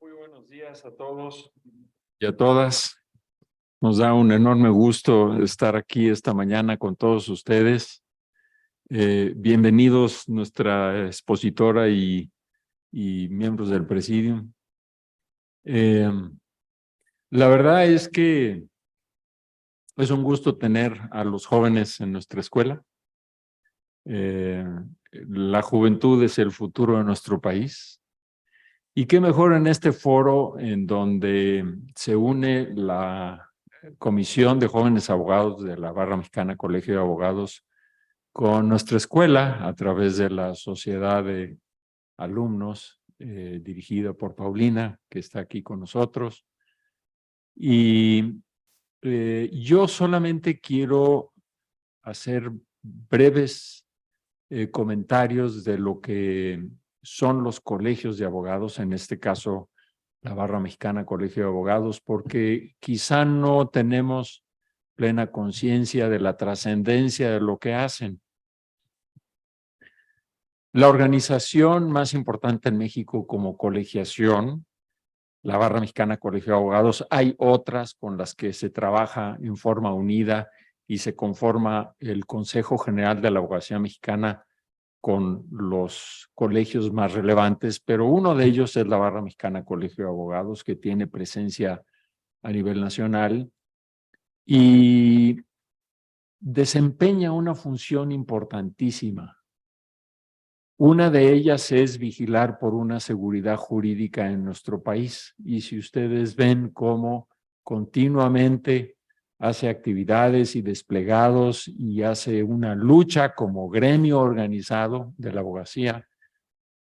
Muy buenos días a todos y a todas. Nos da un enorme gusto estar aquí esta mañana con todos ustedes. Bienvenidos nuestra expositora y miembros del Presidium. La verdad es que es un gusto tener a los jóvenes en nuestra escuela. La juventud es el futuro de nuestro país. Y qué mejor en este foro en donde se une la Comisión de Jóvenes Abogados de la Barra Mexicana Colegio de Abogados con nuestra escuela a través de la Sociedad de Alumnos dirigida por Paulina, que está aquí con nosotros. Y yo solamente quiero hacer breves comentarios de lo que son los colegios de abogados, en este caso la Barra Mexicana Colegio de Abogados, porque quizá no tenemos plena conciencia de la trascendencia de lo que hacen. La organización más importante en México como colegiación, la Barra Mexicana Colegio de Abogados, hay otras con las que se trabaja en forma unida y se conforma el Consejo General de la Abogacía Mexicana con los colegios más relevantes, pero uno de ellos es la Barra Mexicana Colegio de Abogados, que tiene presencia a nivel nacional y desempeña una función importantísima. Una de ellas es vigilar por una seguridad jurídica en nuestro país. Y si ustedes ven cómo continuamente hace actividades y desplegados y hace una lucha como gremio organizado de la abogacía,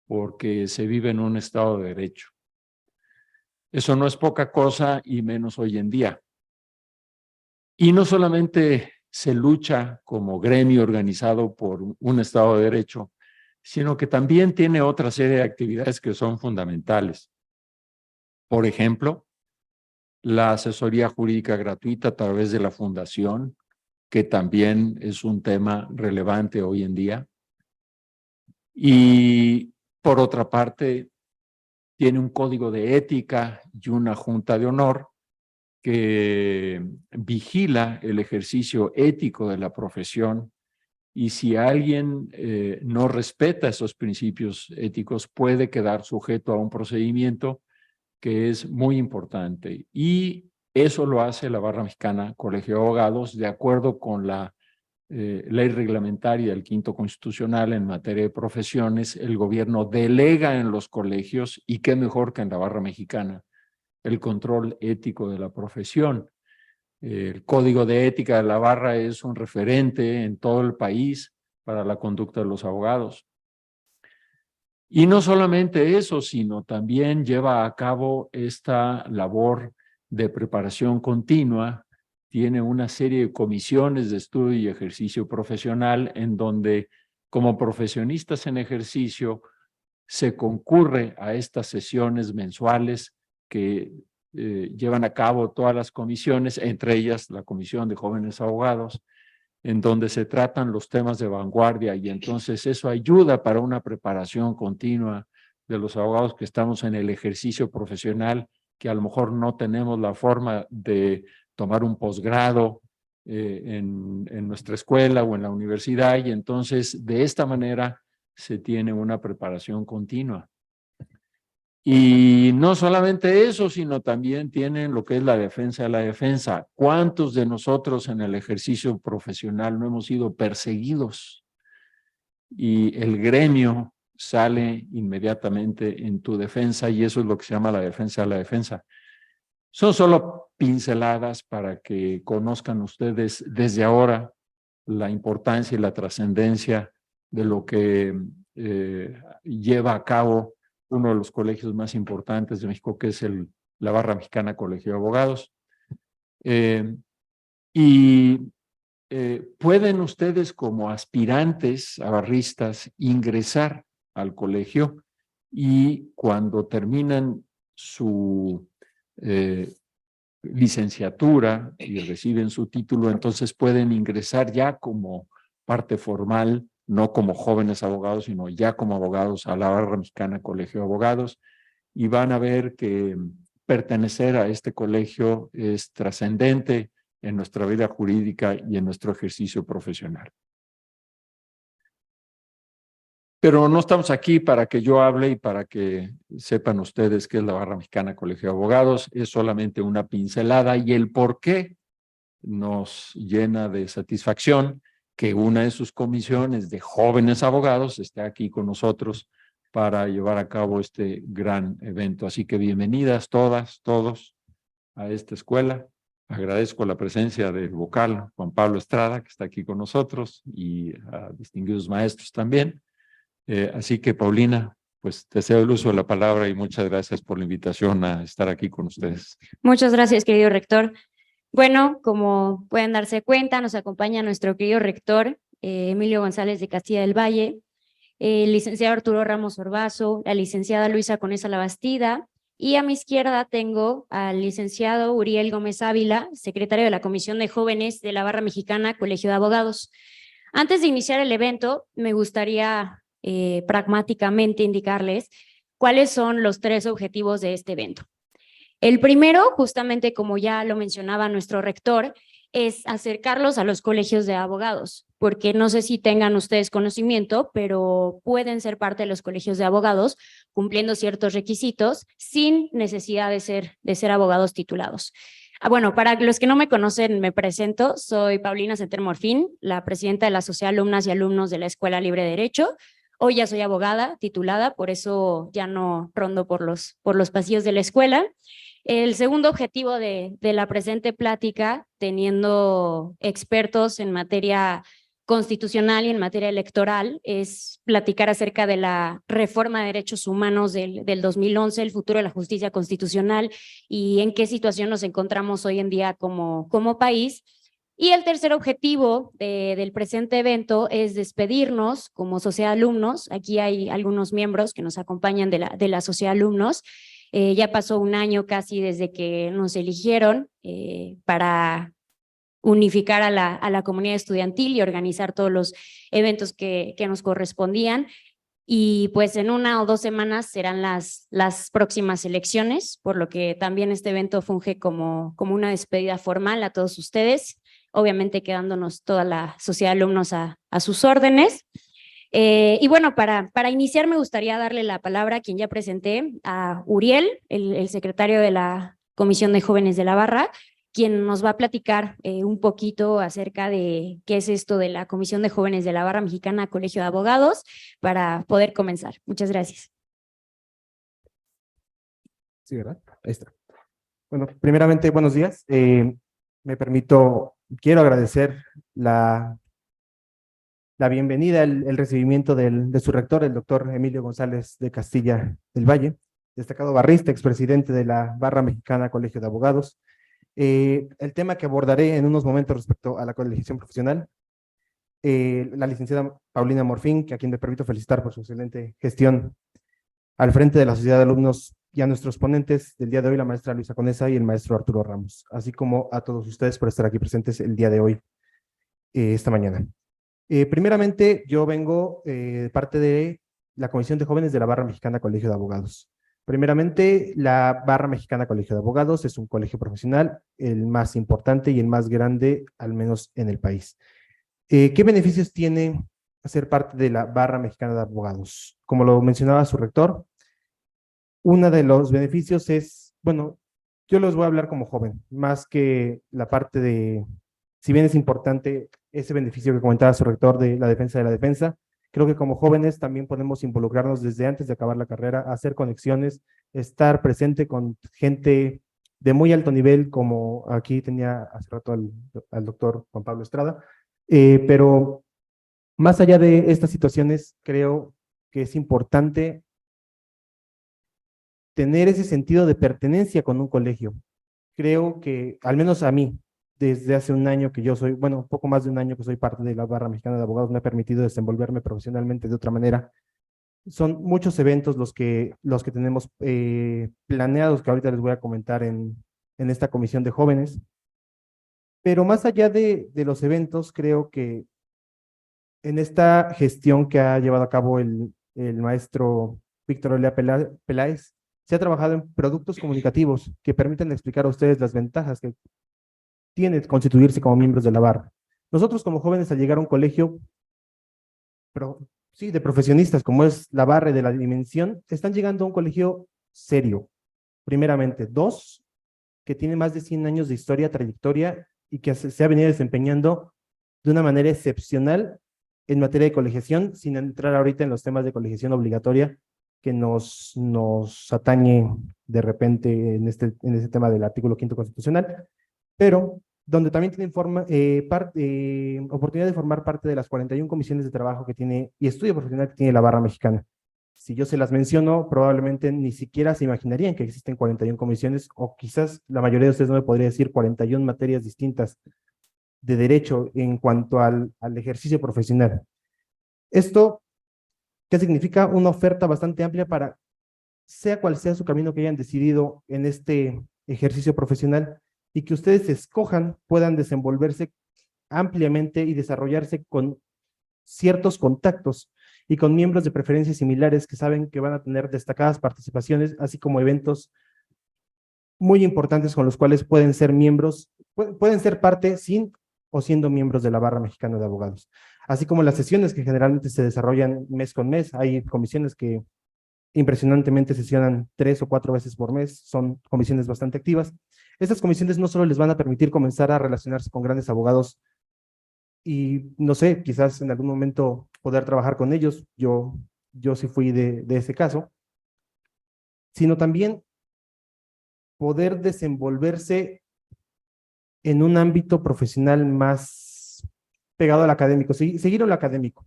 porque se vive en un Estado de Derecho. Eso no es poca cosa y menos hoy en día. Y no solamente se lucha como gremio organizado por un Estado de Derecho, sino que también tiene otra serie de actividades que son fundamentales. Por ejemplo, la asesoría jurídica gratuita a través de la Fundación, que también es un tema relevante hoy en día. Y por otra parte, tiene un código de ética y una junta de honor que vigila el ejercicio ético de la profesión, y si alguien no respeta esos principios éticos puede quedar sujeto a un procedimiento que es muy importante, y eso lo hace la Barra Mexicana Colegio de Abogados de acuerdo con la ley reglamentaria del Quinto Constitucional en materia de profesiones. El gobierno delega en los colegios, y qué mejor que en la Barra Mexicana, el control ético de la profesión. El Código de Ética de la Barra es un referente en todo el país para la conducta de los abogados. Y no solamente eso, sino también lleva a cabo esta labor de preparación continua. Tiene una serie de comisiones de estudio y ejercicio profesional en donde, como profesionistas en ejercicio, se concurre a estas sesiones mensuales que llevan a cabo todas las comisiones, entre ellas la Comisión de Jóvenes Abogados, en donde se tratan los temas de vanguardia, y entonces eso ayuda para una preparación continua de los abogados que estamos en el ejercicio profesional, que a lo mejor no tenemos la forma de tomar un posgrado en nuestra escuela o en la universidad, y entonces de esta manera se tiene una preparación continua. Y no solamente eso, sino también tienen lo que es la defensa de la defensa. ¿Cuántos de nosotros en el ejercicio profesional no hemos sido perseguidos? Y el gremio sale inmediatamente en tu defensa, y eso es lo que se llama la defensa de la defensa. Son solo pinceladas para que conozcan ustedes desde ahora la importancia y la trascendencia de lo que lleva a cabo uno de los colegios más importantes de México, que es la Barra Mexicana Colegio de Abogados. Pueden ustedes, como aspirantes a barristas, ingresar al colegio, y cuando terminan su licenciatura y reciben su título, entonces pueden ingresar ya como parte formal, no como jóvenes abogados, sino ya como abogados a la Barra Mexicana Colegio de Abogados. y van a ver que pertenecer a este colegio es trascendente en nuestra vida jurídica y en nuestro ejercicio profesional. Pero no estamos aquí para que yo hable y para que sepan ustedes qué es la Barra Mexicana Colegio de Abogados. Es solamente una pincelada y el por qué nos llena de satisfacción que una de sus comisiones de jóvenes abogados esté aquí con nosotros para llevar a cabo este gran evento. Así que bienvenidas todas, todos a esta escuela. Agradezco la presencia del vocal Juan Pablo Estrada, que está aquí con nosotros, y a distinguidos maestros también. Así que, Paulina, pues te cedo el uso de la palabra y muchas gracias por la invitación a estar aquí con ustedes. Muchas gracias, querido rector. Bueno, como pueden darse cuenta, nos acompaña nuestro querido rector, Emilio González de Castilla del Valle, el licenciado Arturo Ramos Orbazo, la licenciada Luisa Conesa Labastida, y a mi izquierda tengo al licenciado Uriel Gómez Ávila, secretario de la Comisión de Jóvenes de la Barra Mexicana Colegio de Abogados. Antes de iniciar el evento, me gustaría pragmáticamente indicarles cuáles son los 3 objetivos de este evento. El primero, justamente como ya lo mencionaba nuestro rector, es acercarlos a los colegios de abogados, porque no sé si tengan ustedes conocimiento, pero pueden ser parte de los colegios de abogados cumpliendo ciertos requisitos sin necesidad de ser abogados titulados. Bueno, para los que no me conocen, me presento. Soy Paulina Center Morfín, la presidenta de la Sociedad de Alumnas y Alumnos de la Escuela Libre de Derecho. Hoy ya soy abogada titulada, por eso ya no rondo por los pasillos de la escuela. El segundo objetivo de la presente plática, teniendo expertos en materia constitucional y en materia electoral, es platicar acerca de la reforma de derechos humanos del 2011, el futuro de la justicia constitucional y en qué situación nos encontramos hoy en día como país. Y el tercer objetivo del presente evento es despedirnos como sociedad de alumnos. Aquí hay algunos miembros que nos acompañan de la sociedad de alumnos. Ya pasó un año casi desde que nos eligieron para unificar a la comunidad estudiantil y organizar todos los eventos que nos correspondían. Y pues en 1 o 2 semanas serán las próximas elecciones, por lo que también este evento funge como una despedida formal a todos ustedes, obviamente quedándonos toda la sociedad de alumnos a sus órdenes. Y bueno, para iniciar me gustaría darle la palabra a quien ya presenté, a Uriel, el secretario de la Comisión de Jóvenes de la Barra, quien nos va a platicar un poquito acerca de qué es esto de la Comisión de Jóvenes de la Barra Mexicana Colegio de Abogados, para poder comenzar. Muchas gracias. Sí, ¿verdad? Ahí está. Bueno, primeramente, buenos días. Quiero agradecer la bienvenida, el recibimiento de su rector, el doctor Emilio González de Castilla del Valle, destacado barrista, expresidente de la Barra Mexicana Colegio de Abogados. El tema que abordaré en unos momentos respecto a la colegiación profesional, la licenciada Paulina Morfín, a quien me permito felicitar por su excelente gestión al frente de la Sociedad de Alumnos, y a nuestros ponentes del día de hoy, la maestra Luisa Conesa y el maestro Arturo Ramos, así como a todos ustedes por estar aquí presentes el día de hoy, esta mañana. Primeramente, yo vengo parte de la Comisión de Jóvenes de la Barra Mexicana Colegio de Abogados. Primeramente, la Barra Mexicana Colegio de Abogados es un colegio profesional, el más importante y el más grande, al menos en el país. ¿Qué beneficios tiene ser parte de la Barra Mexicana de Abogados? Como lo mencionaba su rector, uno de los beneficios es, bueno, yo les voy a hablar como joven, más que la parte de, si bien es importante ese beneficio que comentaba su rector de la defensa de la defensa, creo que como jóvenes también podemos involucrarnos desde antes de acabar la carrera, hacer conexiones, estar presente con gente de muy alto nivel, como aquí tenía hace rato al doctor Juan Pablo Estrada, pero más allá de estas situaciones, creo que es importante tener ese sentido de pertenencia con un colegio. Creo que, al menos a mí, desde hace un año que yo soy, bueno, un poco más de un año que soy parte de la Barra Mexicana de Abogados, me ha permitido desenvolverme profesionalmente de otra manera. Son muchos eventos los que tenemos planeados, que ahorita les voy a comentar en esta comisión de jóvenes. Pero más allá de los eventos, creo que en esta gestión que ha llevado a cabo el maestro Víctor Olea Peláez, se ha trabajado en productos comunicativos que permiten explicar a ustedes las ventajas que tiene constituirse como miembros de la barra. Nosotros como jóvenes al llegar a un colegio, pero sí, de profesionistas como es la barra y de la dimensión, están llegando a un colegio serio, primeramente. Dos, que tiene más de 100 años de historia, trayectoria y que se ha venido desempeñando de una manera excepcional en materia de colegiación, sin entrar ahorita en los temas de colegiación obligatoria que nos atañe de repente en este tema del artículo 5º constitucional, pero donde también tienen oportunidad de formar parte de las 41 comisiones de trabajo que tiene y estudio profesional que tiene la barra mexicana. Si yo se las menciono, probablemente ni siquiera se imaginarían que existen 41 comisiones, o quizás la mayoría de ustedes no me podría decir 41 materias distintas de derecho en cuanto al ejercicio profesional. Esto, ¿qué significa? Una oferta bastante amplia para, sea cual sea su camino que hayan decidido en este ejercicio profesional, y que ustedes escojan, puedan desenvolverse ampliamente y desarrollarse con ciertos contactos y con miembros de preferencias similares que saben que van a tener destacadas participaciones, así como eventos muy importantes con los cuales pueden ser miembros, pueden ser parte sin o siendo miembros de la Barra Mexicana de Abogados. Así como las sesiones que generalmente se desarrollan mes con mes, hay comisiones que impresionantemente sesionan 3 o 4 veces por mes, son comisiones bastante activas. Estas comisiones no solo les van a permitir comenzar a relacionarse con grandes abogados y, no sé, quizás en algún momento poder trabajar con ellos, yo sí fui de ese caso, sino también poder desenvolverse en un ámbito profesional más pegado al académico, seguir en lo académico.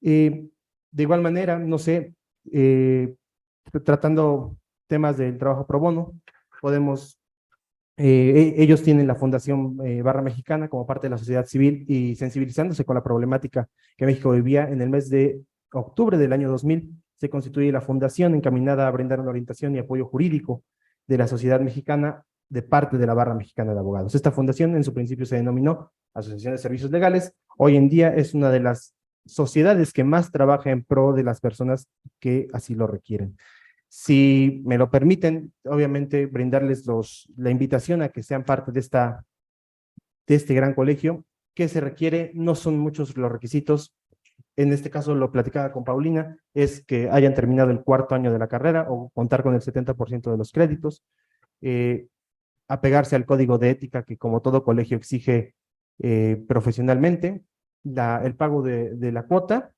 De igual manera, no sé, tratando temas del trabajo pro bono, podemos, ellos tienen la Fundación Barra Mexicana como parte de la sociedad civil y sensibilizándose con la problemática que México vivía. En el mes de octubre del año 2000 se constituye la fundación encaminada a brindar una orientación y apoyo jurídico de la sociedad mexicana de parte de la Barra Mexicana de Abogados. Esta fundación en su principio se denominó Asociación de Servicios Legales. Hoy en día es una de las sociedades que más trabaja en pro de las personas que así lo requieren. Si me lo permiten, obviamente brindarles la invitación a que sean parte de este gran colegio. ¿Qué se requiere? No son muchos los requisitos. En este caso, lo platicaba con Paulina, es que hayan terminado el 4º año de la carrera o contar con el 70% de los créditos, apegarse al código de ética que como todo colegio exige profesionalmente, el pago de la cuota,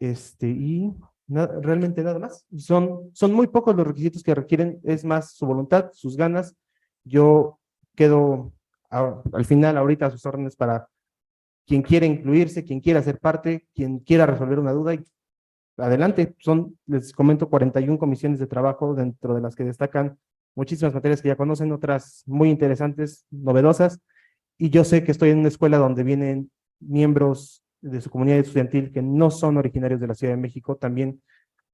y realmente nada más. Son muy pocos los requisitos que requieren, es más su voluntad, sus ganas. Yo quedo al final ahorita a sus órdenes para quien quiera incluirse, quien quiera ser parte, quien quiera resolver una duda, y adelante. Les comento, 41 comisiones de trabajo, dentro de las que destacan muchísimas materias que ya conocen, otras muy interesantes, novedosas, y yo sé que estoy en una escuela donde vienen miembros de su comunidad estudiantil que no son originarios de la Ciudad de México. También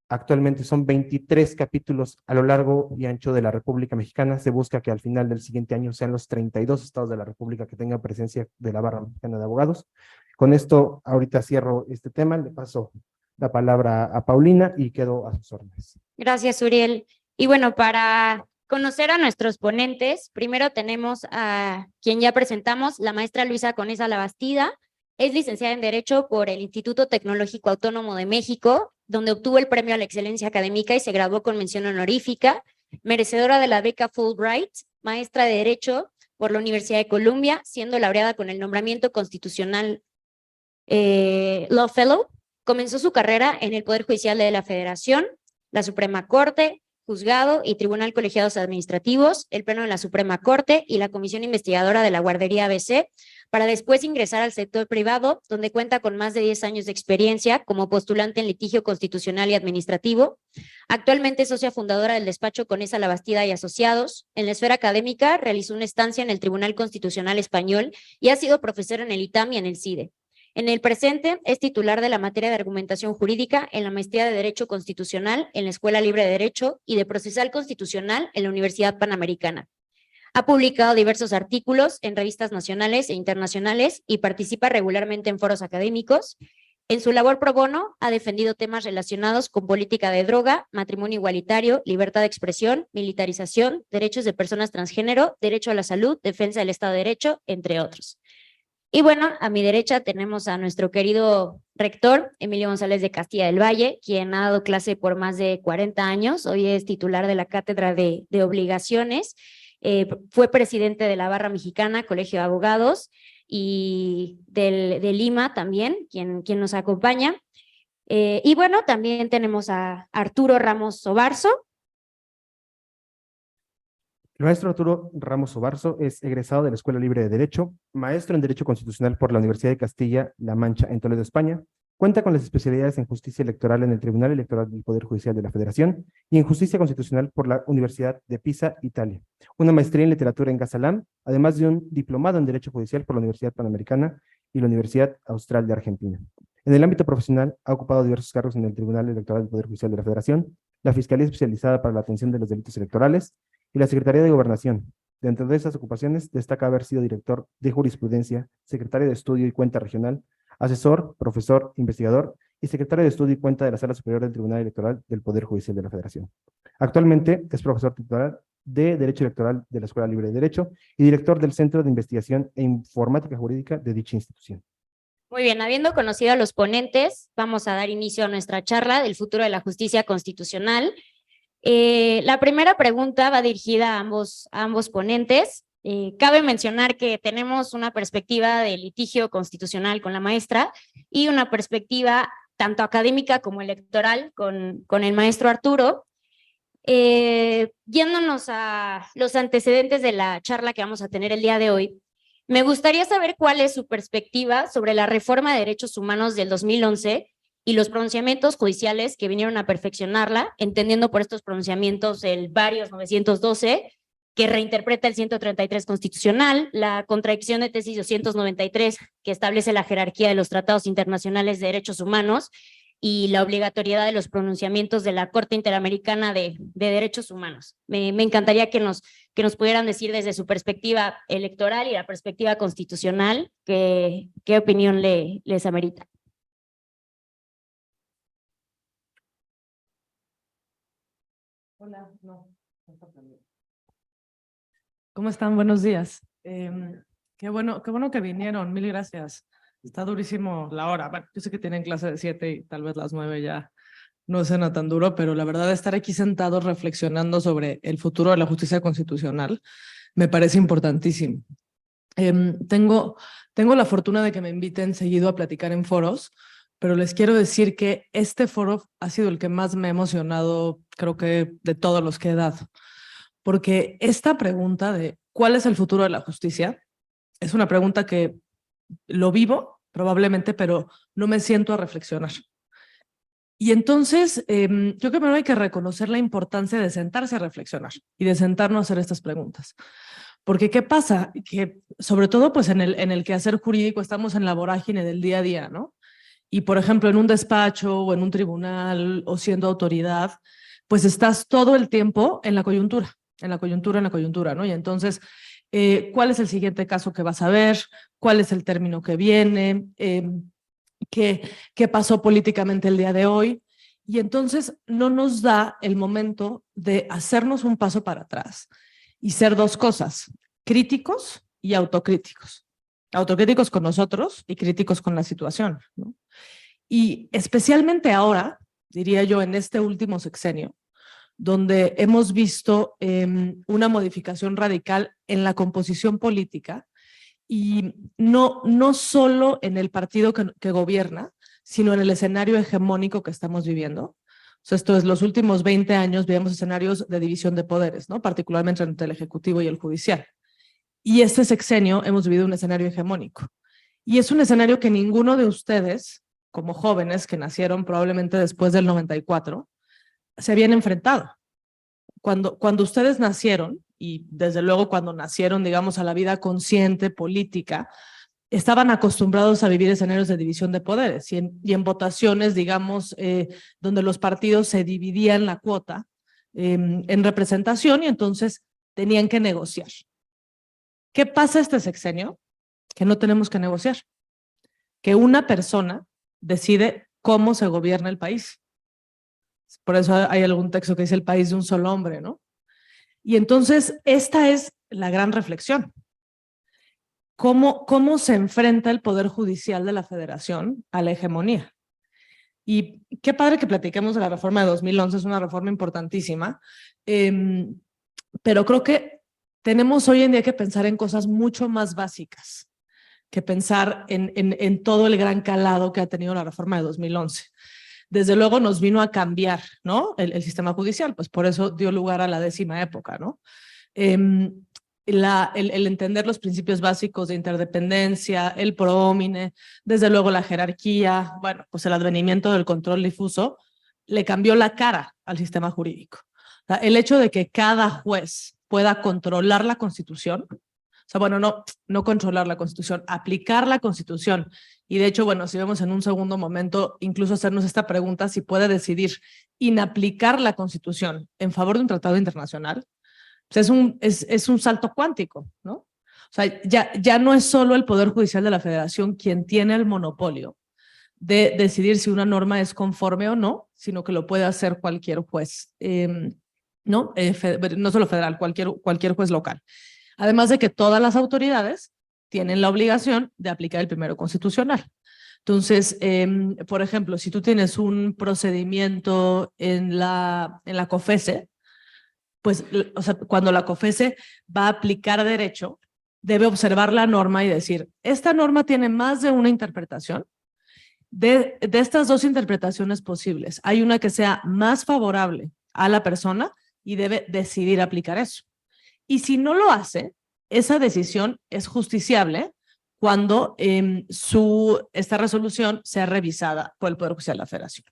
actualmente son 23 capítulos a lo largo y ancho de la República Mexicana. Se busca que al final del siguiente año sean los 32 estados de la República que tengan presencia de la Barra Mexicana de Abogados. Con esto, ahorita cierro este tema, le paso la palabra a Paulina y quedo a sus órdenes. Gracias, Uriel. Y bueno, para conocer a nuestros ponentes, primero tenemos a quien ya presentamos, la maestra Luisa Conesa Labastida. Es licenciada en Derecho por el Instituto Tecnológico Autónomo de México, donde obtuvo el premio a la excelencia académica y se graduó con mención honorífica, merecedora de la beca Fulbright, maestra de Derecho por la Universidad de Columbia, siendo laureada con el nombramiento constitucional Law Fellow. Comenzó su carrera en el Poder Judicial de la Federación, la Suprema Corte, Juzgado y Tribunal Colegiados Administrativos, el Pleno de la Suprema Corte y la Comisión Investigadora de la Guardería ABC, para después ingresar al sector privado, donde cuenta con más de 10 años de experiencia como postulante en litigio constitucional y administrativo. Actualmente es socia fundadora del despacho Conesa Labastida y Asociados. En la esfera académica realizó una estancia en el Tribunal Constitucional Español y ha sido profesora en el ITAM y en el CIDE. En el presente es titular de la materia de argumentación jurídica en la maestría de Derecho Constitucional en la Escuela Libre de Derecho y de Procesal Constitucional en la Universidad Panamericana. Ha publicado diversos artículos en revistas nacionales e internacionales y participa regularmente en foros académicos. En su labor pro bono ha defendido temas relacionados con política de droga, matrimonio igualitario, libertad de expresión, militarización, derechos de personas transgénero, derecho a la salud, defensa del Estado de Derecho, entre otros. Y bueno, a mi derecha tenemos a nuestro querido rector, Emilio González de Castilla del Valle, quien ha dado clase por más de 40 años. Hoy es titular de la Cátedra de Obligaciones. Fue presidente de la Barra Mexicana, Colegio de Abogados, y de Lima también, quien nos acompaña. Y bueno, también tenemos a Arturo Ramos Sobarzo. El maestro Arturo Ramos Sobarzo es egresado de la Escuela Libre de Derecho, maestro en Derecho Constitucional por la Universidad de Castilla-La Mancha en Toledo, España. Cuenta con las especialidades en Justicia Electoral en el Tribunal Electoral del Poder Judicial de la Federación y en Justicia Constitucional por la Universidad de Pisa, Italia. Una maestría en Literatura en Gasalam, además de un diplomado en Derecho Judicial por la Universidad Panamericana y la Universidad Austral de Argentina. En el ámbito profesional ha ocupado diversos cargos en el Tribunal Electoral del Poder Judicial de la Federación, la Fiscalía Especializada para la Atención de los Delitos Electorales y la Secretaría de Gobernación. Dentro de esas ocupaciones destaca haber sido director de jurisprudencia, secretario de estudio y cuenta regional, asesor, profesor, investigador y secretario de estudio y cuenta de la Sala Superior del Tribunal Electoral del Poder Judicial de la Federación. Actualmente es profesor titular de Derecho Electoral de la Escuela Libre de Derecho y director del Centro de Investigación e Informática Jurídica de dicha institución. Muy bien, habiendo conocido a los ponentes, vamos a dar inicio a nuestra charla del futuro de la justicia constitucional. La primera pregunta va dirigida a ambos ponentes. Cabe mencionar que tenemos una perspectiva de litigio constitucional con la maestra y una perspectiva tanto académica como electoral con el maestro Arturo. Yéndonos a los antecedentes de la charla que vamos a tener el día de hoy, me gustaría saber cuál es su perspectiva sobre la reforma de derechos humanos del 2011 y los pronunciamientos judiciales que vinieron a perfeccionarla, entendiendo por estos pronunciamientos el Varios 912, que reinterpreta el 133 constitucional, la contradicción de tesis 293, que establece la jerarquía de los tratados internacionales de derechos humanos, y la obligatoriedad de los pronunciamientos de la Corte Interamericana de Derechos Humanos. Me encantaría que nos pudieran decir desde su perspectiva electoral y la perspectiva constitucional qué opinión les amerita. Hola, no está prendido. ¿Cómo están? Buenos días. Qué bueno que vinieron, mil gracias. Está durísimo la hora. Bueno, yo sé que tienen clase de 7 y tal vez las 9 ya no suena tan duro, pero la verdad estar aquí sentados reflexionando sobre el futuro de la justicia constitucional me parece importantísimo. Tengo la fortuna de que me inviten seguido a platicar en foros, pero les quiero decir que este foro ha sido el que más me ha emocionado, creo que de todos los que he dado, porque esta pregunta de ¿cuál es el futuro de la justicia? Es una pregunta que lo vivo probablemente, pero no me siento a reflexionar. Y entonces yo creo que primero hay que reconocer la importancia de sentarse a reflexionar y de sentarnos a hacer estas preguntas. Porque ¿qué pasa? Que sobre todo pues en el quehacer jurídico estamos en la vorágine del día a día, ¿no? Y por ejemplo en un despacho o en un tribunal o siendo autoridad, pues estás todo el tiempo en la coyuntura, ¿no? Y entonces, ¿cuál es el siguiente caso que vas a ver? ¿Cuál es el término que viene? ¿Qué pasó políticamente el día de hoy? Y entonces no nos da el momento de hacernos un paso para atrás y ser dos cosas, críticos y autocríticos. Autocríticos con nosotros y críticos con la situación, ¿no? Y especialmente ahora, diría yo, en este último sexenio, donde hemos visto una modificación radical en la composición política y no solo en el partido que gobierna, sino en el escenario hegemónico que estamos viviendo. O sea, esto es, los últimos 20 años vemos escenarios de división de poderes, ¿no? Particularmente entre el Ejecutivo y el Judicial. Y este sexenio hemos vivido un escenario hegemónico. Y es un escenario que ninguno de ustedes, como jóvenes que nacieron probablemente después del 94, se habían enfrentado. Cuando ustedes nacieron, y desde luego cuando nacieron, digamos, a la vida consciente, política, estaban acostumbrados a vivir escenarios de división de poderes y en votaciones, digamos, donde los partidos se dividían la cuota en representación y entonces tenían que negociar. ¿Qué pasa este sexenio? Que no tenemos que negociar. Que una persona decide cómo se gobierna el país. Por eso hay algún texto que dice el país de un solo hombre, ¿no? Y entonces esta es la gran reflexión. ¿Cómo se enfrenta el Poder Judicial de la Federación a la hegemonía? Y qué padre que platiquemos de la reforma de 2011, es una reforma importantísima, pero creo que tenemos hoy en día que pensar en cosas mucho más básicas que pensar en todo el gran calado que ha tenido la reforma de 2011. Desde luego nos vino a cambiar, ¿no? El sistema judicial, pues por eso dio lugar a la 10ª época, ¿no? El entender los principios básicos de interdependencia, el pro homine, desde luego la jerarquía, bueno, pues el advenimiento del control difuso le cambió la cara al sistema jurídico. O sea, el hecho de que cada juez pueda controlar la Constitución, o sea, bueno, no controlar la Constitución, aplicar la Constitución. Y de hecho, bueno, si vemos en un segundo momento, incluso hacernos esta pregunta, si puede decidir inaplicar la Constitución en favor de un tratado internacional, pues es un salto cuántico, ¿no? O sea, ya no es solo el Poder Judicial de la Federación quien tiene el monopolio de decidir si una norma es conforme o no, sino que lo puede hacer cualquier juez, ¿no? No solo federal, cualquier juez local. Además de que todas las autoridades tienen la obligación de aplicar el primero constitucional. Entonces, por ejemplo, si tú tienes un procedimiento en la COFESE, pues, o sea, cuando la COFESE va a aplicar derecho, debe observar la norma y decir, esta norma tiene más de una interpretación. De estas dos interpretaciones posibles, hay una que sea más favorable a la persona y debe decidir aplicar eso. Y si no lo hace, esa decisión es justiciable cuando esta resolución sea revisada por el Poder Judicial de la Federación.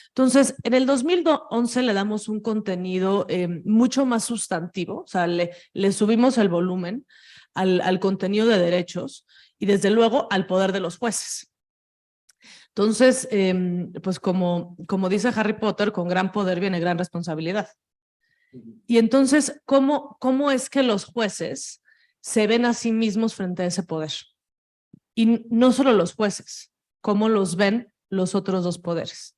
Entonces, en el 2011 le damos un contenido mucho más sustantivo, o sea, le subimos el volumen al contenido de derechos y desde luego al poder de los jueces. Entonces, pues como dice Harry Potter, con gran poder viene gran responsabilidad. Y entonces, ¿cómo es que los jueces se ven a sí mismos frente a ese poder? Y no solo los jueces, ¿cómo los ven los otros dos poderes?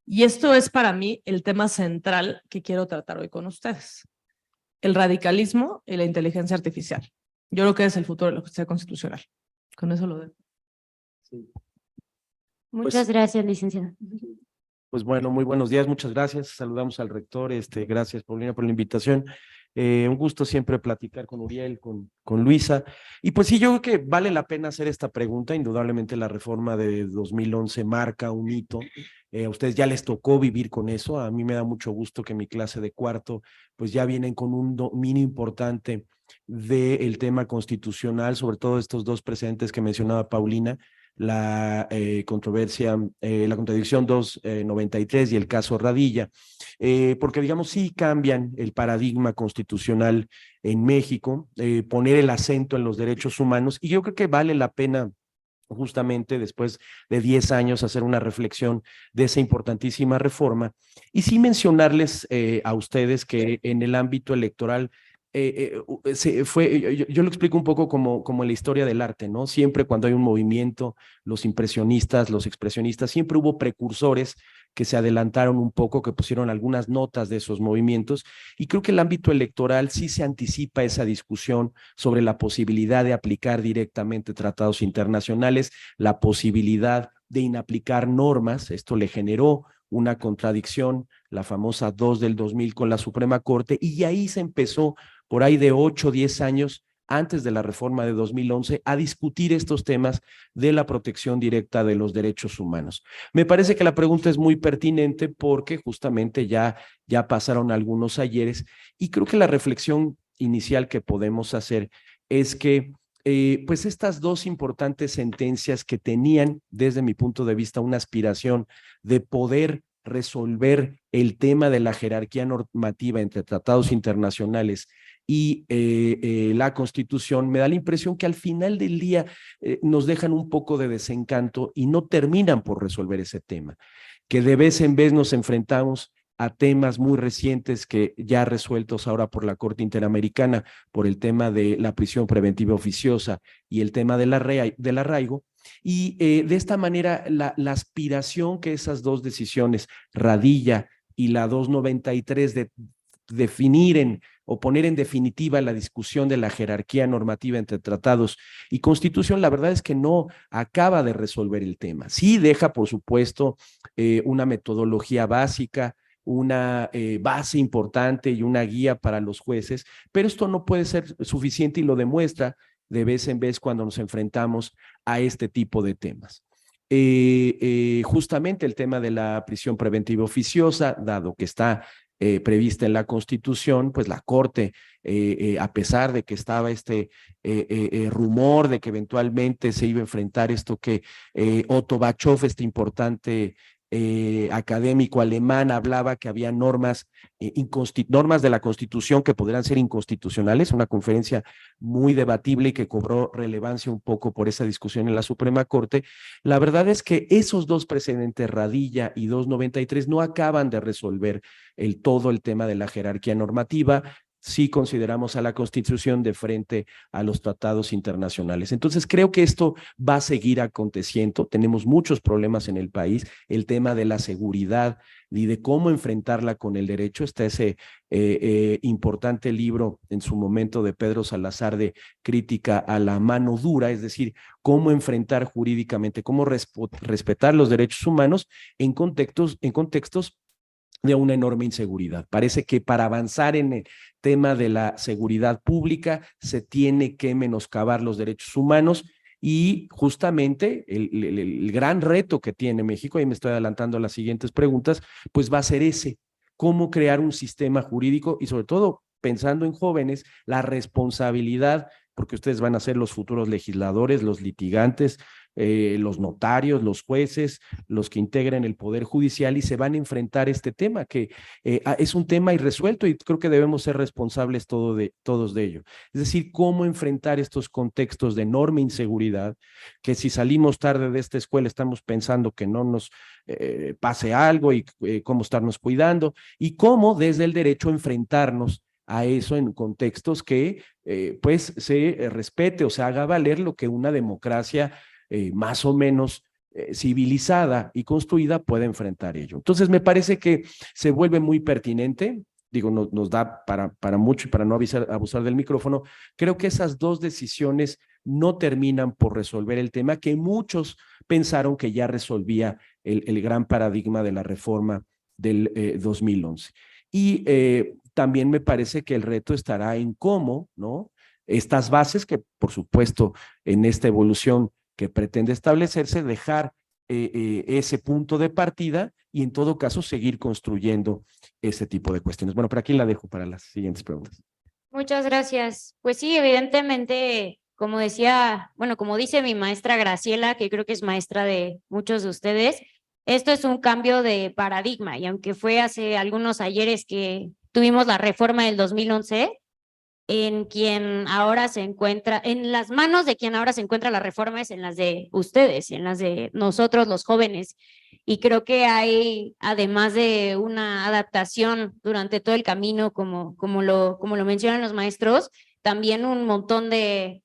Y esto es para mí el tema central que quiero tratar hoy con ustedes. El radicalismo y la inteligencia artificial. Yo creo que es el futuro de la justicia constitucional. Con eso lo dejo. Sí. Muchas gracias, licenciado. Pues bueno, muy buenos días, muchas gracias. Saludamos al rector, gracias Paulina por la invitación. Un gusto siempre platicar con Uriel, con Luisa. Y pues sí, yo creo que vale la pena hacer esta pregunta. Indudablemente la reforma de 2011 marca un hito. A ustedes ya les tocó vivir con eso. A mí me da mucho gusto que mi clase de cuarto pues ya vienen con un dominio importante del tema constitucional, sobre todo estos dos precedentes que mencionaba Paulina, la controversia, la contradicción 293 y el caso Radilla, porque digamos sí cambian el paradigma constitucional en México, poner el acento en los derechos humanos, y yo creo que vale la pena justamente después de 10 años hacer una reflexión de esa importantísima reforma, y sí mencionarles a ustedes que en el ámbito electoral yo lo explico un poco como en la historia del arte, ¿no? Siempre cuando hay un movimiento, los impresionistas, los expresionistas, siempre hubo precursores que se adelantaron un poco, que pusieron algunas notas de esos movimientos, y creo que el ámbito electoral sí se anticipa esa discusión sobre la posibilidad de aplicar directamente tratados internacionales, la posibilidad de inaplicar normas. Esto le generó una contradicción, la famosa 2 del 2000 con la Suprema Corte, y ahí se empezó por ahí de 8 o 10 años antes de la reforma de 2011 a discutir estos temas de la protección directa de los derechos humanos. Me parece que la pregunta es muy pertinente porque justamente ya pasaron algunos ayeres, y creo que la reflexión inicial que podemos hacer es que pues estas dos importantes sentencias que tenían desde mi punto de vista una aspiración de poder resolver el tema de la jerarquía normativa entre tratados internacionales y la Constitución, me da la impresión que al final del día nos dejan un poco de desencanto y no terminan por resolver ese tema, que de vez en vez nos enfrentamos a temas muy recientes que ya resueltos ahora por la Corte Interamericana, por el tema de la prisión preventiva oficiosa y el tema del arraigo, Y de esta manera, la aspiración que esas dos decisiones, Radilla y la 293, de definir o poner en definitiva la discusión de la jerarquía normativa entre tratados y constitución, la verdad es que no acaba de resolver el tema. Sí deja, por supuesto, una metodología básica, una base importante y una guía para los jueces, pero esto no puede ser suficiente y lo demuestra de vez en vez cuando nos enfrentamos a este tipo de temas. Justamente el tema de la prisión preventiva oficiosa, dado que está prevista en la Constitución, pues la Corte, a pesar de que estaba este rumor de que eventualmente se iba a enfrentar esto que Otto Bachoff, este importante académico alemán, hablaba que había normas de la Constitución que podrían ser inconstitucionales, una conferencia muy debatible y que cobró relevancia un poco por esa discusión en la Suprema Corte. La verdad es que esos dos precedentes, Radilla y 293, no acaban de resolver todo el tema de la jerarquía normativa. Sí consideramos a la Constitución de frente a los tratados internacionales. Entonces, creo que esto va a seguir aconteciendo. Tenemos muchos problemas en el país. El tema de la seguridad y de cómo enfrentarla con el derecho. Está ese importante libro en su momento de Pedro Salazar de Crítica a la mano dura, es decir, cómo enfrentar jurídicamente, cómo respetar los derechos humanos en contextos de una enorme inseguridad. Parece que para avanzar en el tema de la seguridad pública se tiene que menoscabar los derechos humanos y justamente el gran reto que tiene México, y me estoy adelantando a las siguientes preguntas, pues va a ser ese, cómo crear un sistema jurídico y sobre todo pensando en jóvenes, la responsabilidad, porque ustedes van a ser los futuros legisladores, los litigantes, los notarios, los jueces, los que integren el Poder Judicial y se van a enfrentar este tema, que es un tema irresuelto y creo que debemos ser responsables todos de ello. Es decir, cómo enfrentar estos contextos de enorme inseguridad, que si salimos tarde de esta escuela estamos pensando que no nos pase algo y cómo estarnos cuidando y cómo desde el derecho enfrentarnos a eso en contextos que pues se respete o se haga valer lo que una democracia más o menos civilizada y construida puede enfrentar ello. Entonces me parece que se vuelve muy pertinente, digo, nos da para mucho y para no abusar del micrófono. Creo que esas dos decisiones no terminan por resolver el tema que muchos pensaron que ya resolvía el gran paradigma de la reforma del 2011. Y también me parece que el reto estará en cómo, ¿no? Estas bases que, por supuesto, en esta evolución que pretende establecerse, dejar ese punto de partida y en todo caso seguir construyendo ese tipo de cuestiones. Bueno, pero aquí la dejo para las siguientes preguntas. Muchas gracias. Pues sí, evidentemente, como decía, bueno, como dice mi maestra Graciela, que creo que es maestra de muchos de ustedes, esto es un cambio de paradigma y aunque fue hace algunos ayeres que tuvimos la reforma del 2011, en quien ahora se encuentra, en las manos de quien ahora se encuentra la reforma es en las de ustedes, en las de nosotros los jóvenes. Y creo que hay, además de una adaptación durante todo el camino, como lo mencionan los maestros, también un montón de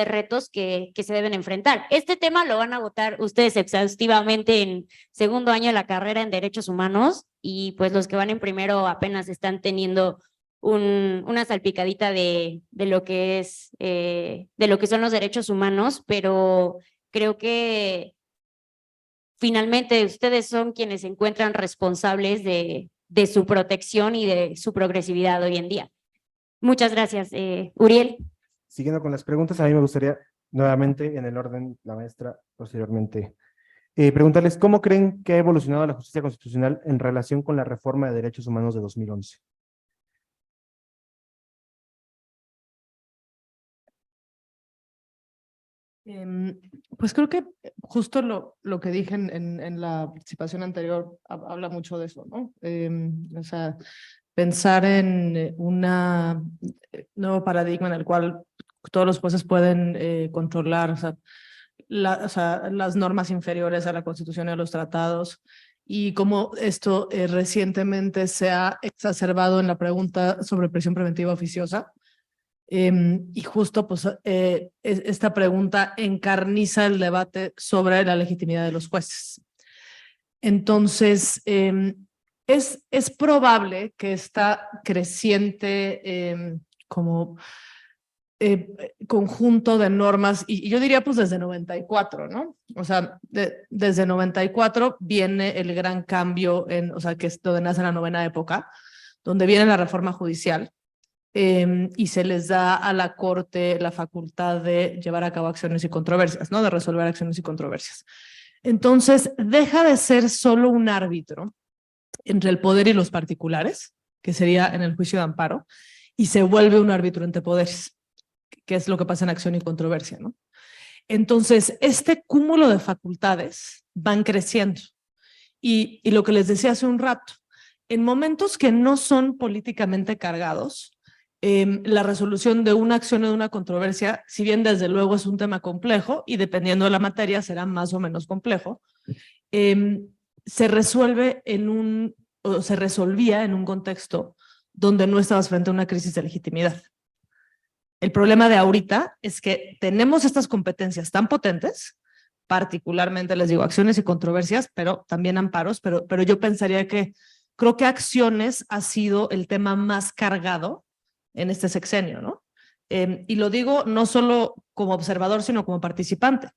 retos que se deben enfrentar. Este tema lo van a votar ustedes exhaustivamente en segundo año de la carrera en Derechos Humanos y pues los que van en primero apenas están teniendo una salpicadita de lo que son los derechos humanos, pero creo que finalmente ustedes son quienes se encuentran responsables de su protección y de su progresividad hoy en día. Muchas gracias, Uriel. Siguiendo con las preguntas, a mí me gustaría nuevamente, en el orden, la maestra posteriormente, preguntarles cómo creen que ha evolucionado la justicia constitucional en relación con la reforma de derechos humanos de 2011. Pues creo que justo lo que dije en la participación anterior habla mucho de eso, ¿no? O sea, pensar en un nuevo paradigma en el cual todos los jueces pueden controlar, o sea, las normas inferiores a la Constitución y a los tratados, y cómo esto recientemente se ha exacerbado en la pregunta sobre prisión preventiva oficiosa. Y justo pues esta pregunta encarniza el debate sobre la legitimidad de los jueces. Entonces, es probable que esta creciente como conjunto de normas, y yo diría pues desde 94, ¿no? O sea, desde 94 viene el gran cambio, o sea, que es donde nace la novena época, donde viene la reforma judicial, y se les da a la Corte la facultad de llevar a cabo acciones y controversias, ¿no? De resolver acciones y controversias. Entonces, deja de ser solo un árbitro entre el poder y los particulares, que sería en el juicio de amparo, y se vuelve un árbitro entre poderes, que es lo que pasa en acción y controversia, ¿no? Entonces, este cúmulo de facultades van creciendo. Y lo que les decía hace un rato, en momentos que no son políticamente cargados, la resolución de una acción o de una controversia, si bien desde luego es un tema complejo y dependiendo de la materia será más o menos complejo, se resuelve o se resolvía en un contexto donde no estabas frente a una crisis de legitimidad. El problema de ahorita es que tenemos estas competencias tan potentes, particularmente les digo acciones y controversias, pero también amparos, pero yo pensaría que creo que acciones ha sido el tema más cargado en este sexenio, ¿no? Y lo digo no solo como observador, sino como participante.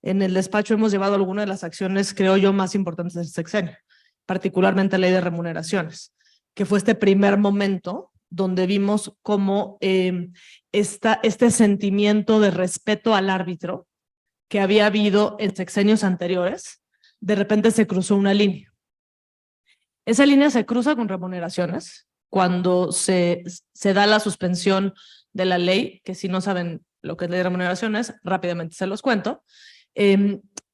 En el despacho hemos llevado algunas de las acciones, creo yo, más importantes del sexenio, particularmente la ley de remuneraciones, que fue este primer momento donde vimos cómo este sentimiento de respeto al árbitro que había habido en sexenios anteriores, de repente se cruzó una línea. Esa línea se cruza con remuneraciones, cuando se da la suspensión de la ley, que si no saben lo que es ley de remuneraciones, rápidamente se los cuento.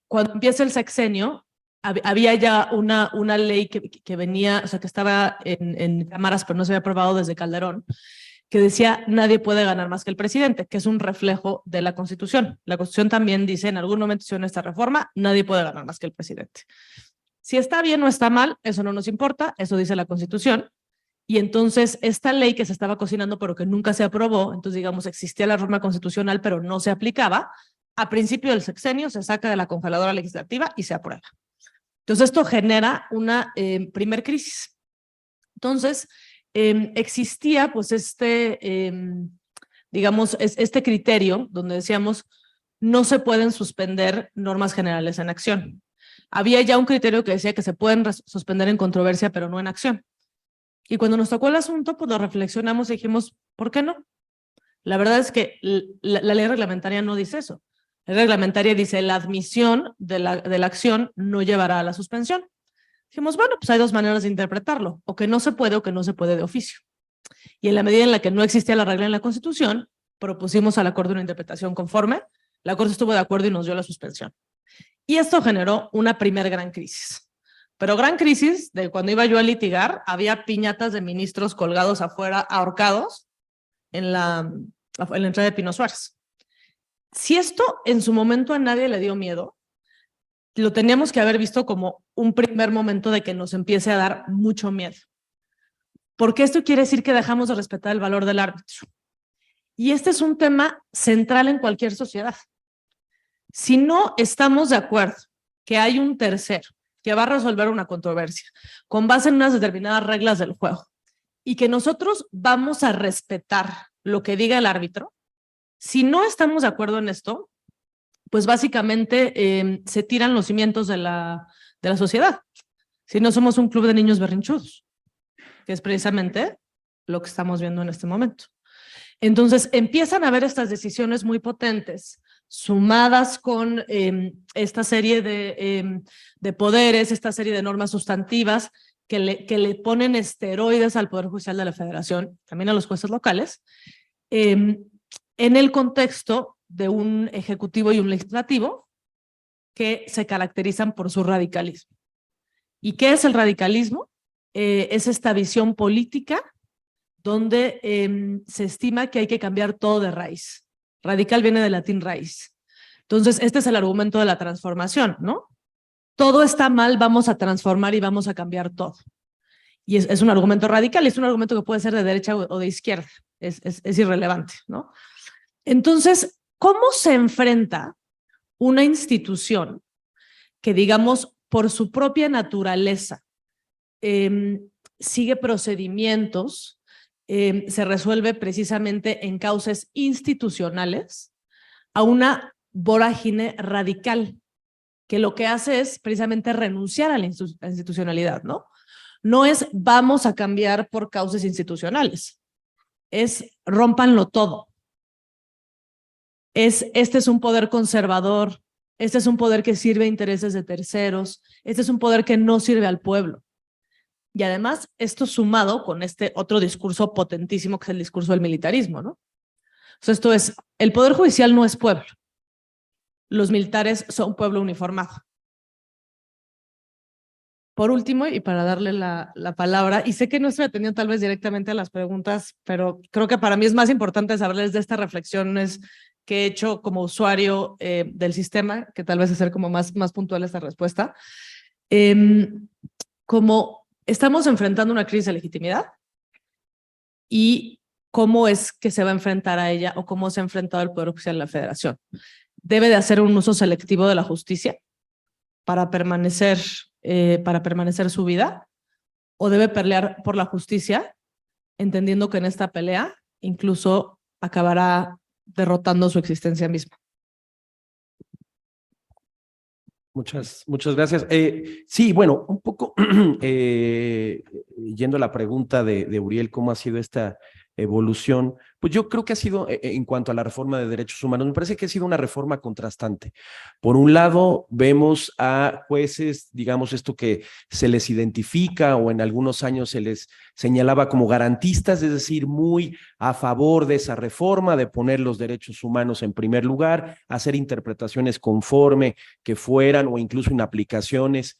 Cuando empieza el sexenio, había ya una ley que venía, o sea, que estaba en cámaras, pero no se había aprobado desde Calderón, que decía nadie puede ganar más que el presidente, que es un reflejo de la Constitución. La Constitución también dice, en algún momento hicieron esta reforma, nadie puede ganar más que el presidente. Si está bien o está mal, eso no nos importa, eso dice la Constitución. Y entonces esta ley que se estaba cocinando pero que nunca se aprobó, entonces digamos existía la reforma constitucional pero no se aplicaba, a principio del sexenio se saca de la congeladora legislativa y se aprueba. Entonces esto genera una primer crisis. Entonces existía pues digamos este criterio donde decíamos no se pueden suspender normas generales en acción. Había ya un criterio que decía que se pueden suspender en controversia pero no en acción. Y cuando nos tocó el asunto, pues lo reflexionamos y dijimos, ¿por qué no? La verdad es que la ley reglamentaria no dice eso. La ley reglamentaria dice la admisión de la acción no llevará a la suspensión. Dijimos, bueno, pues hay dos maneras de interpretarlo, o que no se puede de oficio. Y en la medida en la que no existía la regla en la Constitución, propusimos a la Corte una interpretación conforme, la Corte estuvo de acuerdo y nos dio la suspensión. Y esto generó una primer gran crisis. Pero gran crisis de cuando iba yo a litigar, había piñatas de ministros colgados afuera, ahorcados, en la entrada de Pino Suárez. Si esto en su momento a nadie le dio miedo, lo teníamos que haber visto como un primer momento de que nos empiece a dar mucho miedo. Porque esto quiere decir que dejamos de respetar el valor del árbitro. Y este es un tema central en cualquier sociedad. Si no estamos de acuerdo que hay un tercero que va a resolver una controversia con base en unas determinadas reglas del juego y que nosotros vamos a respetar lo que diga el árbitro, si no estamos de acuerdo en esto, pues básicamente se tiran los cimientos de la sociedad. Si no somos un club de niños berrinchudos, que es precisamente lo que estamos viendo en este momento. Entonces empiezan a haber estas decisiones muy potentes, sumadas con esta serie de poderes, esta serie de normas sustantivas que le ponen esteroides al Poder Judicial de la Federación, también a los jueces locales, en el contexto de un ejecutivo y un legislativo que se caracterizan por su radicalismo. ¿Y qué es el radicalismo? Es esta visión política donde se estima que hay que cambiar todo de raíz. Radical viene del latín raíz. Entonces, este es el argumento de la transformación, ¿no? Todo está mal, vamos a transformar y vamos a cambiar todo. Y es un argumento radical, es un argumento que puede ser de derecha o de izquierda, es irrelevante, ¿no? Entonces, ¿cómo se enfrenta una institución que, digamos, por su propia naturaleza, sigue procedimientos, se resuelve precisamente en causas institucionales, a una vorágine radical, que lo que hace es precisamente renunciar a la institucionalidad, ¿no? No es vamos a cambiar por causas institucionales, es rómpanlo todo. Este es un poder conservador, este es un poder que sirve a intereses de terceros, este es un poder que no sirve al pueblo. Y además, esto sumado con este otro discurso potentísimo que es el discurso del militarismo, ¿no? O sea, esto es, el poder judicial no es pueblo. Los militares son pueblo uniformado. Por último, y para darle la palabra, y sé que no estoy atendiendo tal vez directamente a las preguntas, pero creo que para mí es más importante saberles de estas reflexiones que he hecho como usuario del sistema, que tal vez hacer como más puntual esta respuesta. Como estamos enfrentando una crisis de legitimidad y cómo es que se va a enfrentar a ella o cómo se ha enfrentado el Poder Judicial en la Federación. ¿Debe de hacer un uso selectivo de la justicia para permanecer su vida? ¿O debe pelear por la justicia, entendiendo que en esta pelea incluso acabará derrotando su existencia misma? Muchas gracias. Sí, bueno, un poco yendo a la pregunta de Uriel, ¿cómo ha sido esta evolución? Pues yo creo que ha sido, en cuanto a la reforma de derechos humanos, me parece que ha sido una reforma contrastante. Por un lado, vemos a jueces, digamos, esto que se les identifica o en algunos años se les señalaba como garantistas, es decir, muy a favor de esa reforma, de poner los derechos humanos en primer lugar, hacer interpretaciones conforme que fueran o incluso en aplicaciones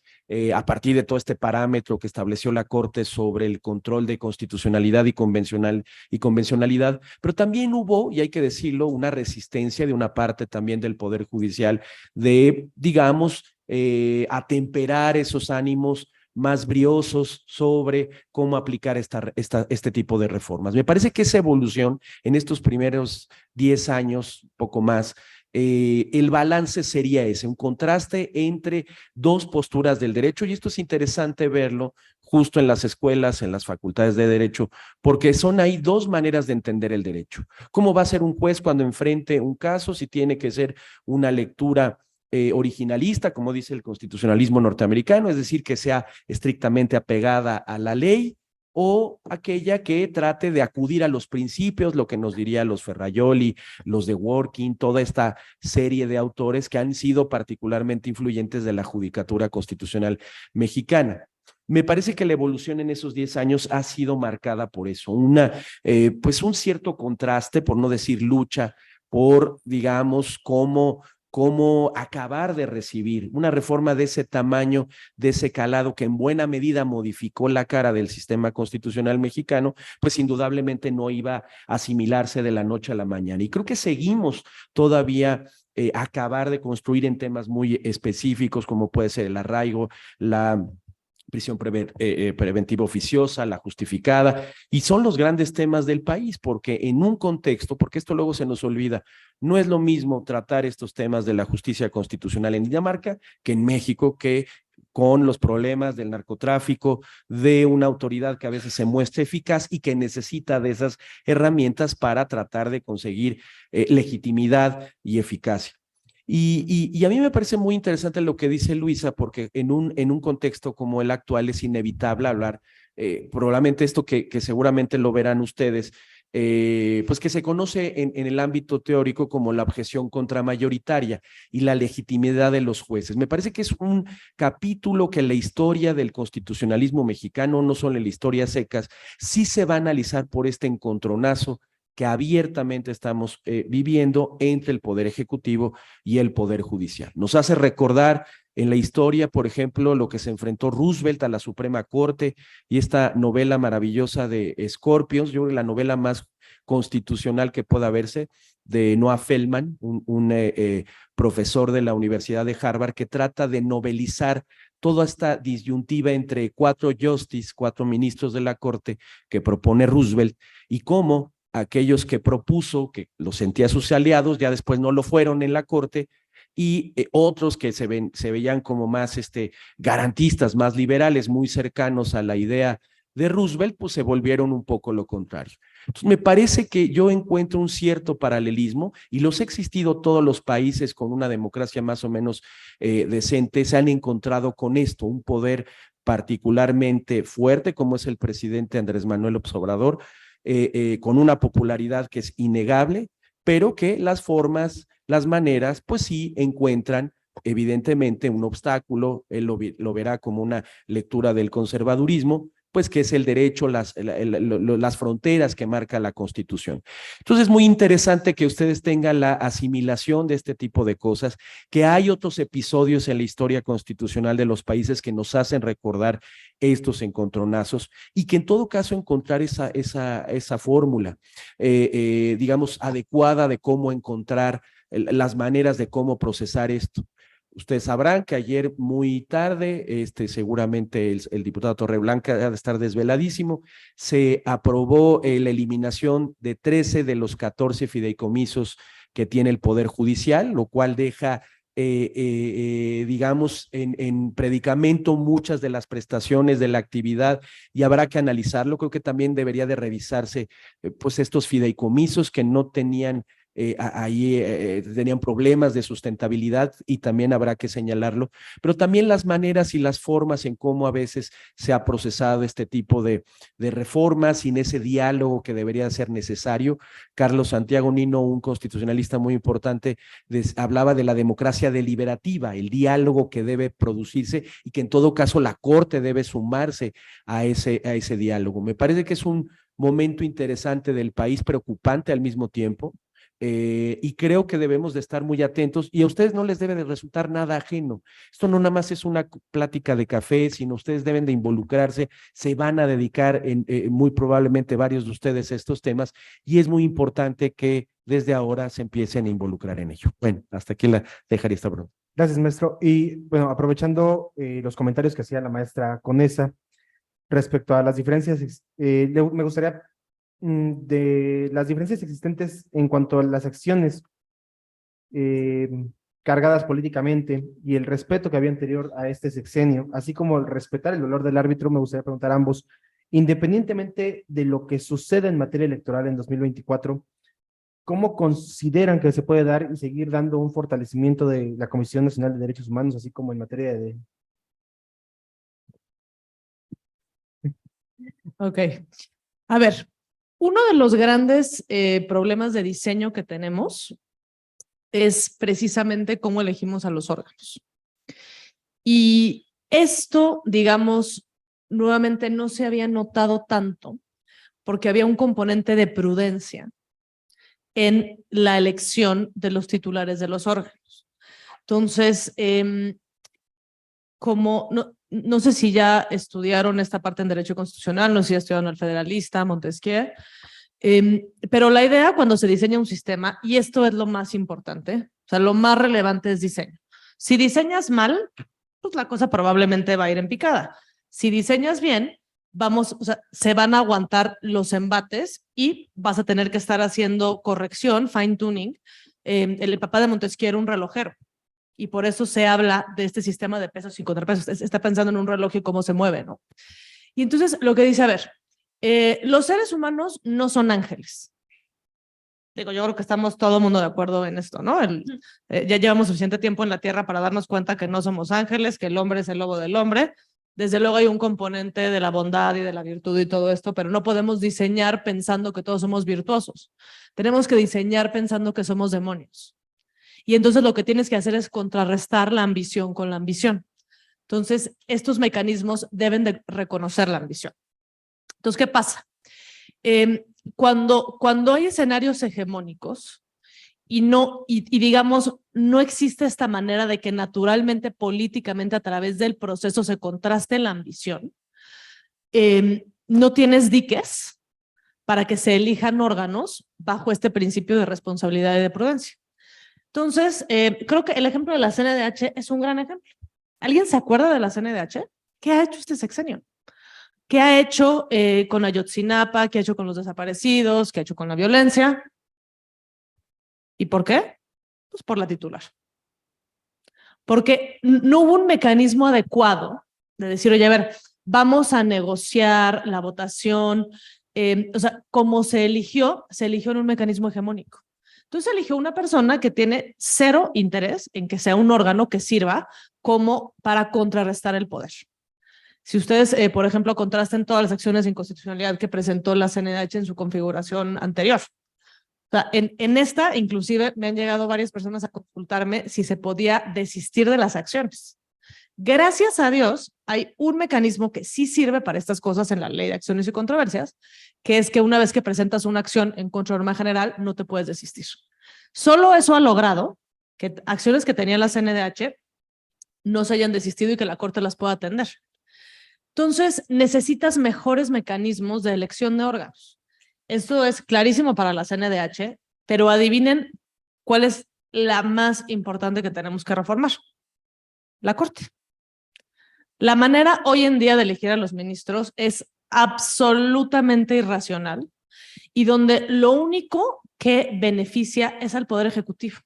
a partir de todo este parámetro que estableció la Corte sobre el control de constitucionalidad y convencionalidad, pero también hubo, y hay que decirlo, una resistencia de una parte también del Poder Judicial de, digamos, atemperar esos ánimos más briosos sobre cómo aplicar este tipo de reformas. Me parece que esa evolución en estos primeros 10 años, poco más, el balance sería ese, un contraste entre dos posturas del derecho, y esto es interesante verlo justo en las escuelas, en las facultades de derecho, porque son ahí dos maneras de entender el derecho. ¿Cómo va a ser un juez cuando enfrente un caso? Si tiene que ser una lectura originalista, como dice el constitucionalismo norteamericano, es decir, que sea estrictamente apegada a la ley, o aquella que trate de acudir a los principios, lo que nos diría los Ferrajoli, los de Working, toda esta serie de autores que han sido particularmente influyentes de la judicatura constitucional mexicana. Me parece que la evolución en esos 10 años ha sido marcada por eso, pues un cierto contraste, por no decir lucha, por, digamos, cómo acabar de recibir una reforma de ese tamaño, de ese calado, que en buena medida modificó la cara del sistema constitucional mexicano, pues indudablemente no iba a asimilarse de la noche a la mañana. Y creo que seguimos todavía acabar de construir en temas muy específicos, como puede ser el arraigo, la prisión preventiva oficiosa, la justificada, y son los grandes temas del país, porque en un contexto, porque esto luego se nos olvida, no es lo mismo tratar estos temas de la justicia constitucional en Dinamarca que en México, que con los problemas del narcotráfico, de una autoridad que a veces se muestra eficaz y que necesita de esas herramientas para tratar de conseguir legitimidad y eficacia. Y a mí me parece muy interesante lo que dice Luisa, porque en un contexto como el actual es inevitable hablar, probablemente esto que seguramente lo verán ustedes, pues que se conoce en el ámbito teórico como la objeción contramayoritaria y la legitimidad de los jueces. Me parece que es un capítulo que en la historia del constitucionalismo mexicano, no solo en la historia secas, sí se va a analizar por este encontronazo que abiertamente estamos viviendo entre el Poder Ejecutivo y el Poder Judicial. Nos hace recordar en la historia, por ejemplo, lo que se enfrentó Roosevelt a la Suprema Corte y esta novela maravillosa de Scorpions, yo creo que la novela más constitucional que pueda verse, de Noah Feldman, un profesor de la Universidad de Harvard, que trata de novelizar toda esta disyuntiva entre cuatro ministros de la Corte que propone Roosevelt, y cómo aquellos que propuso, que lo sentía sus aliados, ya después no lo fueron en la Corte, y otros que se veían como más garantistas, más liberales, muy cercanos a la idea de Roosevelt, pues se volvieron un poco lo contrario. Entonces, me parece que yo encuentro un cierto paralelismo, y los ha existido todos los países con una democracia más o menos decente, se han encontrado con esto, un poder particularmente fuerte, como es el presidente Andrés Manuel López Obrador, con una popularidad que es innegable, pero que las formas, las maneras, pues sí encuentran evidentemente un obstáculo. Él lo verá como una lectura del conservadurismo, pues que es el derecho, las fronteras que marca la Constitución. Entonces es muy interesante que ustedes tengan la asimilación de este tipo de cosas, que hay otros episodios en la historia constitucional de los países que nos hacen recordar estos encontronazos, y que en todo caso encontrar esa fórmula, digamos, adecuada de cómo encontrar las maneras de cómo procesar esto. Ustedes sabrán que ayer muy tarde, seguramente el diputado Torreblanca ha de estar desveladísimo, se aprobó la eliminación de 13 de los 14 fideicomisos que tiene el Poder Judicial, lo cual deja, digamos, en predicamento muchas de las prestaciones de la actividad, y habrá que analizarlo. Creo que también debería de revisarse pues estos fideicomisos que no tenían tenían problemas de sustentabilidad, y también habrá que señalarlo, pero también las maneras y las formas en cómo a veces se ha procesado este tipo de reformas sin ese diálogo que debería ser necesario. Carlos Santiago Nino, un constitucionalista muy importante, hablaba de la democracia deliberativa, el diálogo que debe producirse, y que en todo caso la Corte debe sumarse a ese diálogo. Me parece que es un momento interesante del país, preocupante al mismo tiempo. Y creo que debemos de estar muy atentos, y a ustedes no les debe de resultar nada ajeno. Esto no nada más es una plática de café, sino ustedes deben de involucrarse, se van a dedicar muy probablemente varios de ustedes a estos temas, y es muy importante que desde ahora se empiecen a involucrar en ello. Bueno, hasta aquí la dejaría esta pregunta. Gracias, maestro. Y bueno, aprovechando los comentarios que hacía la maestra Conesa respecto a las diferencias, me gustaría de las diferencias existentes en cuanto a las acciones cargadas políticamente y el respeto que había anterior a este sexenio, así como el respetar el valor del árbitro. Me gustaría preguntar a ambos, independientemente de lo que suceda en materia electoral en 2024, ¿cómo consideran que se puede dar y seguir dando un fortalecimiento de la Comisión Nacional de Derechos Humanos, así como en materia de... Ok. A ver, uno de los grandes problemas de diseño que tenemos es precisamente cómo elegimos a los órganos. Y esto, digamos, nuevamente no se había notado tanto porque había un componente de prudencia en la elección de los titulares de los órganos. Entonces, como no sé si ya estudiaron esta parte en Derecho Constitucional, no sé si ya estudiaron el Federalista, Montesquieu, pero la idea cuando se diseña un sistema, y esto es lo más importante, o sea, lo más relevante es diseño. Si diseñas mal, pues la cosa probablemente va a ir en picada. Si diseñas bien, o sea, se van a aguantar los embates y vas a tener que estar haciendo corrección, fine tuning. El papá de Montesquieu era un relojero, y por eso se habla de este sistema de pesos y contrapesos. Está pensando en un reloj y cómo se mueve, ¿no? Y entonces lo que dice, a ver, los seres humanos no son ángeles. Digo, yo creo que estamos todo el mundo de acuerdo en esto, ¿no? Ya llevamos suficiente tiempo en la Tierra para darnos cuenta que no somos ángeles, que el hombre es el lobo del hombre. Desde luego hay un componente de la bondad y de la virtud y todo esto, pero no podemos diseñar pensando que todos somos virtuosos. Tenemos que diseñar pensando que somos demonios. Y entonces lo que tienes que hacer es contrarrestar la ambición con la ambición. Entonces, estos mecanismos deben de reconocer la ambición. Entonces, ¿qué pasa? Cuando hay escenarios hegemónicos y digamos, no existe esta manera de que naturalmente, políticamente, a través del proceso se contraste la ambición, no tienes diques para que se elijan órganos bajo este principio de responsabilidad y de prudencia. Entonces, creo que el ejemplo de la CNDH es un gran ejemplo. ¿Alguien se acuerda de la CNDH? ¿Qué ha hecho este sexenio? ¿Qué ha hecho con Ayotzinapa? ¿Qué ha hecho con los desaparecidos? ¿Qué ha hecho con la violencia? ¿Y por qué? Pues por la titular. Porque no hubo un mecanismo adecuado de decir, oye, a ver, vamos a negociar la votación. O sea, como se eligió en un mecanismo hegemónico. Entonces eligió una persona que tiene cero interés en que sea un órgano que sirva como para contrarrestar el poder. Si ustedes, por ejemplo, contrasten todas las acciones de inconstitucionalidad que presentó la CNDH en su configuración anterior. O sea, en esta, inclusive, me han llegado varias personas a consultarme si se podía desistir de las acciones. Gracias a Dios, hay un mecanismo que sí sirve para estas cosas en la Ley de Acciones y Controversias, que es que una vez que presentas una acción en contra de norma general, no te puedes desistir. Solo eso ha logrado que acciones que tenía la CNDH no se hayan desistido y que la Corte las pueda atender. Entonces, necesitas mejores mecanismos de elección de órganos. Esto es clarísimo para la CNDH, pero adivinen cuál es la más importante que tenemos que reformar. La Corte. La manera hoy en día de elegir a los ministros es absolutamente irracional y donde lo único que beneficia es al Poder Ejecutivo.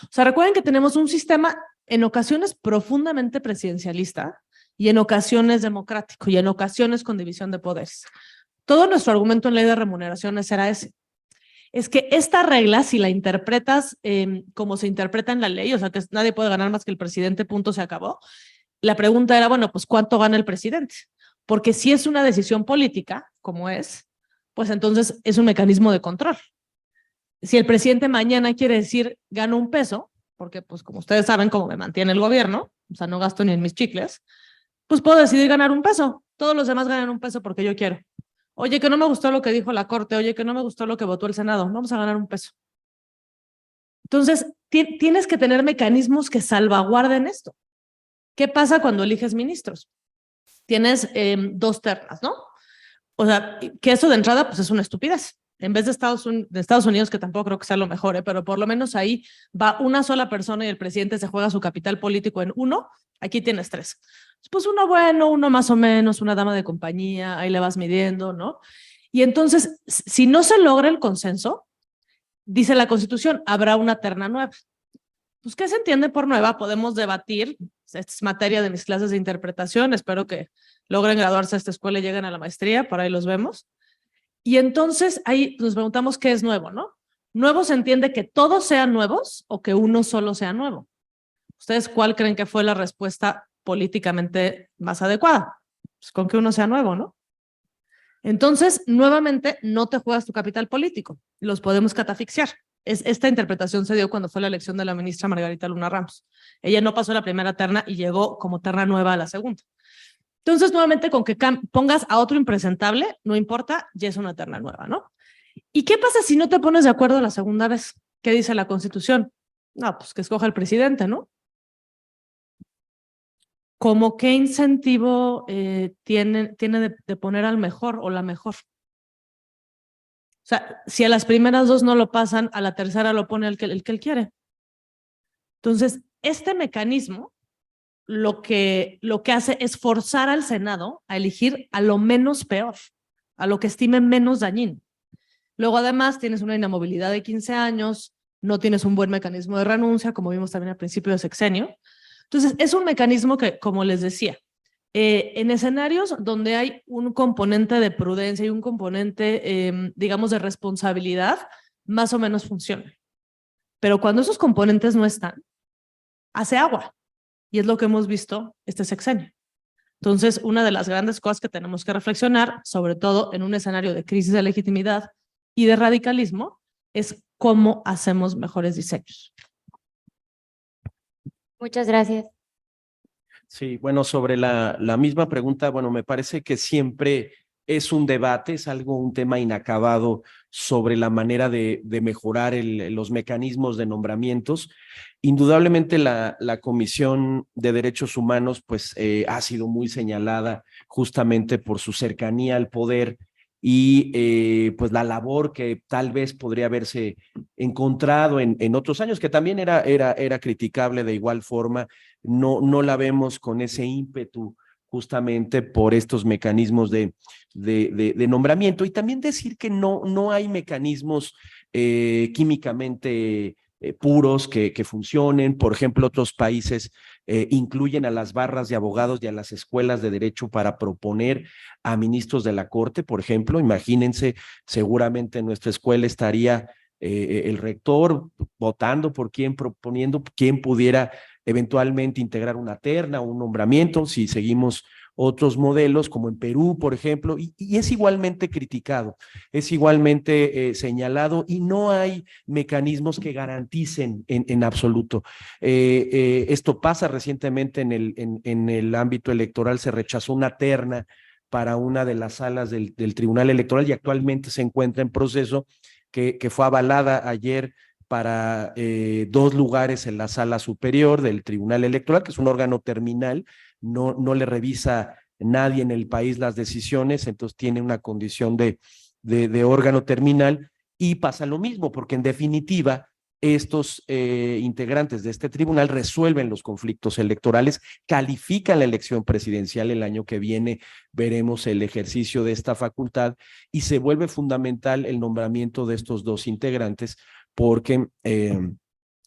O sea, recuerden que tenemos un sistema en ocasiones profundamente presidencialista y en ocasiones democrático y en ocasiones con división de poderes. Todo nuestro argumento en ley de remuneraciones era ese. Es que esta regla, si la interpretas como se interpreta en la ley, o sea, que nadie puede ganar más que el presidente, punto, se acabó. La pregunta era, bueno, pues ¿cuánto gana el presidente? Porque si es una decisión política, como es, pues entonces es un mecanismo de control. Si el presidente mañana quiere decir, gano un peso, porque pues como ustedes saben cómo me mantiene el gobierno, o sea, no gasto ni en mis chicles, pues puedo decidir ganar un peso. Todos los demás ganan un peso porque yo quiero. Oye, que no me gustó lo que dijo la Corte, oye, que no me gustó lo que votó el Senado, vamos a ganar un peso. Entonces, tienes que tener mecanismos que salvaguarden esto. ¿Qué pasa cuando eliges ministros? Tienes 2 ternas, ¿no? O sea, que eso de entrada pues es una estupidez. En vez de Estados Unidos, que tampoco creo que sea lo mejor, pero por lo menos ahí va una sola persona y el presidente se juega su capital político en 1, aquí tienes 3. Pues uno bueno, uno más o menos, una dama de compañía, ahí le vas midiendo, ¿no? Y entonces, si no se logra el consenso, dice la Constitución, habrá una terna nueva. Pues, ¿qué se entiende por nueva? Podemos debatir, esta es materia de mis clases de interpretación, espero que logren graduarse a esta escuela y lleguen a la maestría, por ahí los vemos. Y entonces ahí nos preguntamos qué es nuevo, ¿no? Nuevo se entiende que todos sean nuevos o que uno solo sea nuevo. ¿Ustedes cuál creen que fue la respuesta políticamente más adecuada? Pues con que uno sea nuevo, ¿no? Entonces, nuevamente, no te juegas tu capital político. Los podemos catafixiar. Esta interpretación se dio cuando fue la elección de la ministra Margarita Luna Ramos. Ella no pasó la primera terna y llegó como terna nueva a la segunda. Entonces, nuevamente, con que pongas a otro impresentable, no importa, ya es una terna nueva, ¿no? ¿Y qué pasa si no te pones de acuerdo la segunda vez? ¿Qué dice la Constitución? No, pues que escoja el presidente, ¿no? ¿Cómo qué incentivo tiene de poner al mejor o la mejor? O sea, si a las primeras 2 no lo pasan, a la tercera lo pone el que él quiere. Entonces, este mecanismo lo que hace es forzar al Senado a elegir a lo menos peor, a lo que estime menos dañino. Luego, además, tienes una inamovilidad de 15 años, no tienes un buen mecanismo de renuncia, como vimos también al principio de sexenio. Entonces, es un mecanismo que, como les decía, en escenarios donde hay un componente de prudencia y un componente, digamos, de responsabilidad, más o menos funciona. Pero cuando esos componentes no están, hace agua. Y es lo que hemos visto este sexenio. Entonces, una de las grandes cosas que tenemos que reflexionar, sobre todo en un escenario de crisis de legitimidad y de radicalismo, es cómo hacemos mejores diseños. Muchas gracias. Sí, bueno, sobre la misma pregunta, bueno, me parece que siempre es un debate, es un tema inacabado sobre la manera de mejorar los mecanismos de nombramientos. Indudablemente la Comisión de Derechos Humanos pues ha sido muy señalada justamente por su cercanía al poder y pues la labor que tal vez podría haberse encontrado en otros años, que también era criticable de igual forma, no la vemos con ese ímpetu justamente por estos mecanismos de nombramiento. Y también decir que no hay mecanismos químicamente puros que funcionen. Por ejemplo, otros países incluyen a las barras de abogados y a las escuelas de derecho para proponer a ministros de la Corte, por ejemplo. Imagínense, seguramente en nuestra escuela estaría el rector votando por quién, proponiendo quién pudiera eventualmente integrar una terna o un nombramiento, si seguimos otros modelos, como en Perú, por ejemplo, y es igualmente criticado, es igualmente señalado, y no hay mecanismos que garanticen en absoluto. Esto pasa recientemente en el ámbito electoral, se rechazó una terna para una de las salas del Tribunal Electoral y actualmente se encuentra en proceso que fue avalada ayer para 2 lugares en la sala superior del Tribunal Electoral, que es un órgano terminal, no le revisa nadie en el país las decisiones, entonces tiene una condición de órgano terminal, y pasa lo mismo, porque en definitiva estos integrantes de este tribunal resuelven los conflictos electorales, califican la elección presidencial. El año que viene veremos el ejercicio de esta facultad y se vuelve fundamental el nombramiento de estos 2 integrantes, porque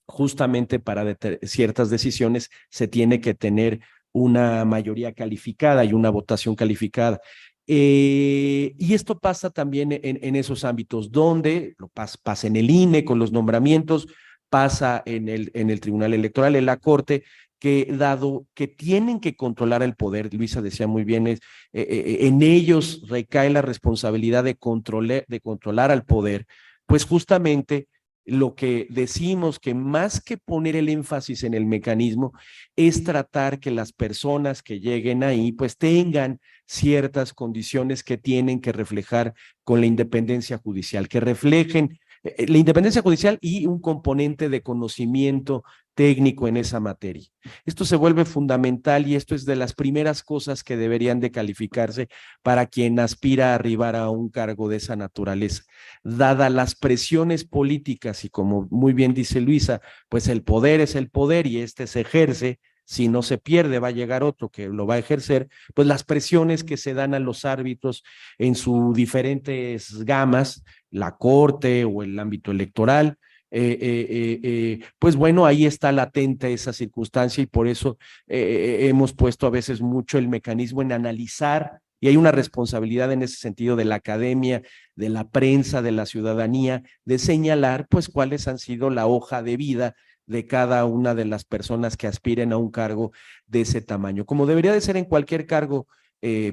justamente para ciertas decisiones se tiene que tener una mayoría calificada y una votación calificada. Y esto pasa también en esos ámbitos, donde pasa en el INE con los nombramientos, pasa en el Tribunal Electoral, en la Corte, que dado que tienen que controlar el poder, Luisa decía muy bien, en ellos recae la responsabilidad de controlar al poder, pues justamente lo que decimos, que más que poner el énfasis en el mecanismo, es tratar que las personas que lleguen ahí pues tengan ciertas condiciones que tienen que reflejar con la independencia judicial, que reflejen la independencia judicial y un componente de conocimiento técnico en esa materia. Esto se vuelve fundamental y esto es de las primeras cosas que deberían de calificarse para quien aspira a arribar a un cargo de esa naturaleza. Dadas las presiones políticas y como muy bien dice Luisa, pues el poder es el poder y este se ejerce. Si no se pierde, va a llegar otro que lo va a ejercer, pues las presiones que se dan a los árbitros en sus diferentes gamas, la corte o el ámbito electoral, pues bueno, ahí está latente esa circunstancia y por eso hemos puesto a veces mucho el mecanismo en analizar, y hay una responsabilidad en ese sentido de la academia, de la prensa, de la ciudadanía, de señalar pues cuáles han sido la hoja de vida de cada una de las personas que aspiren a un cargo de ese tamaño, como debería de ser en cualquier cargo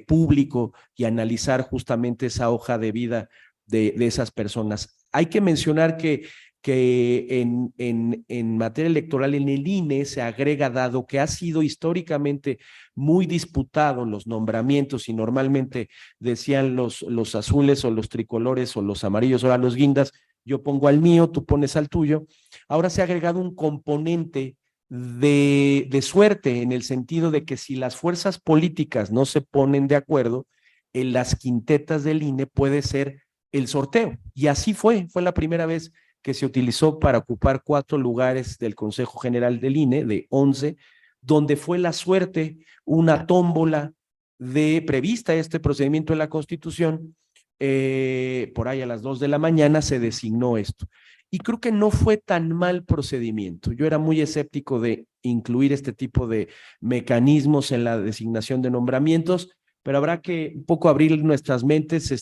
público, y analizar justamente esa hoja de vida de esas personas. Hay que mencionar que en materia electoral en el INE se agrega, dado que ha sido históricamente muy disputado los nombramientos y normalmente decían los azules o los tricolores o los amarillos, ahora los guindas, yo pongo al mío, tú pones al tuyo. Ahora se ha agregado un componente de suerte, en el sentido de que si las fuerzas políticas no se ponen de acuerdo, en las quintetas del INE puede ser el sorteo. Y así fue la primera vez que se utilizó para ocupar 4 lugares del Consejo General del INE, de 11, donde fue la suerte, una tómbola prevista este procedimiento en la Constitución, por ahí a las 2 de la mañana se designó esto. Y creo que no fue tan mal procedimiento. Yo era muy escéptico de incluir este tipo de mecanismos en la designación de nombramientos, pero habrá que un poco abrir nuestras mentes,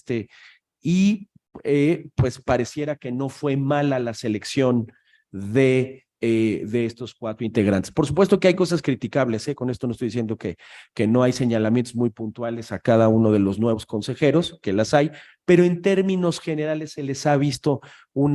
y pues pareciera que no fue mala la selección de estos 4 integrantes. Por supuesto que hay cosas criticables, con esto no estoy diciendo que no hay señalamientos muy puntuales a cada uno de los nuevos consejeros, que las hay, pero en términos generales se les ha visto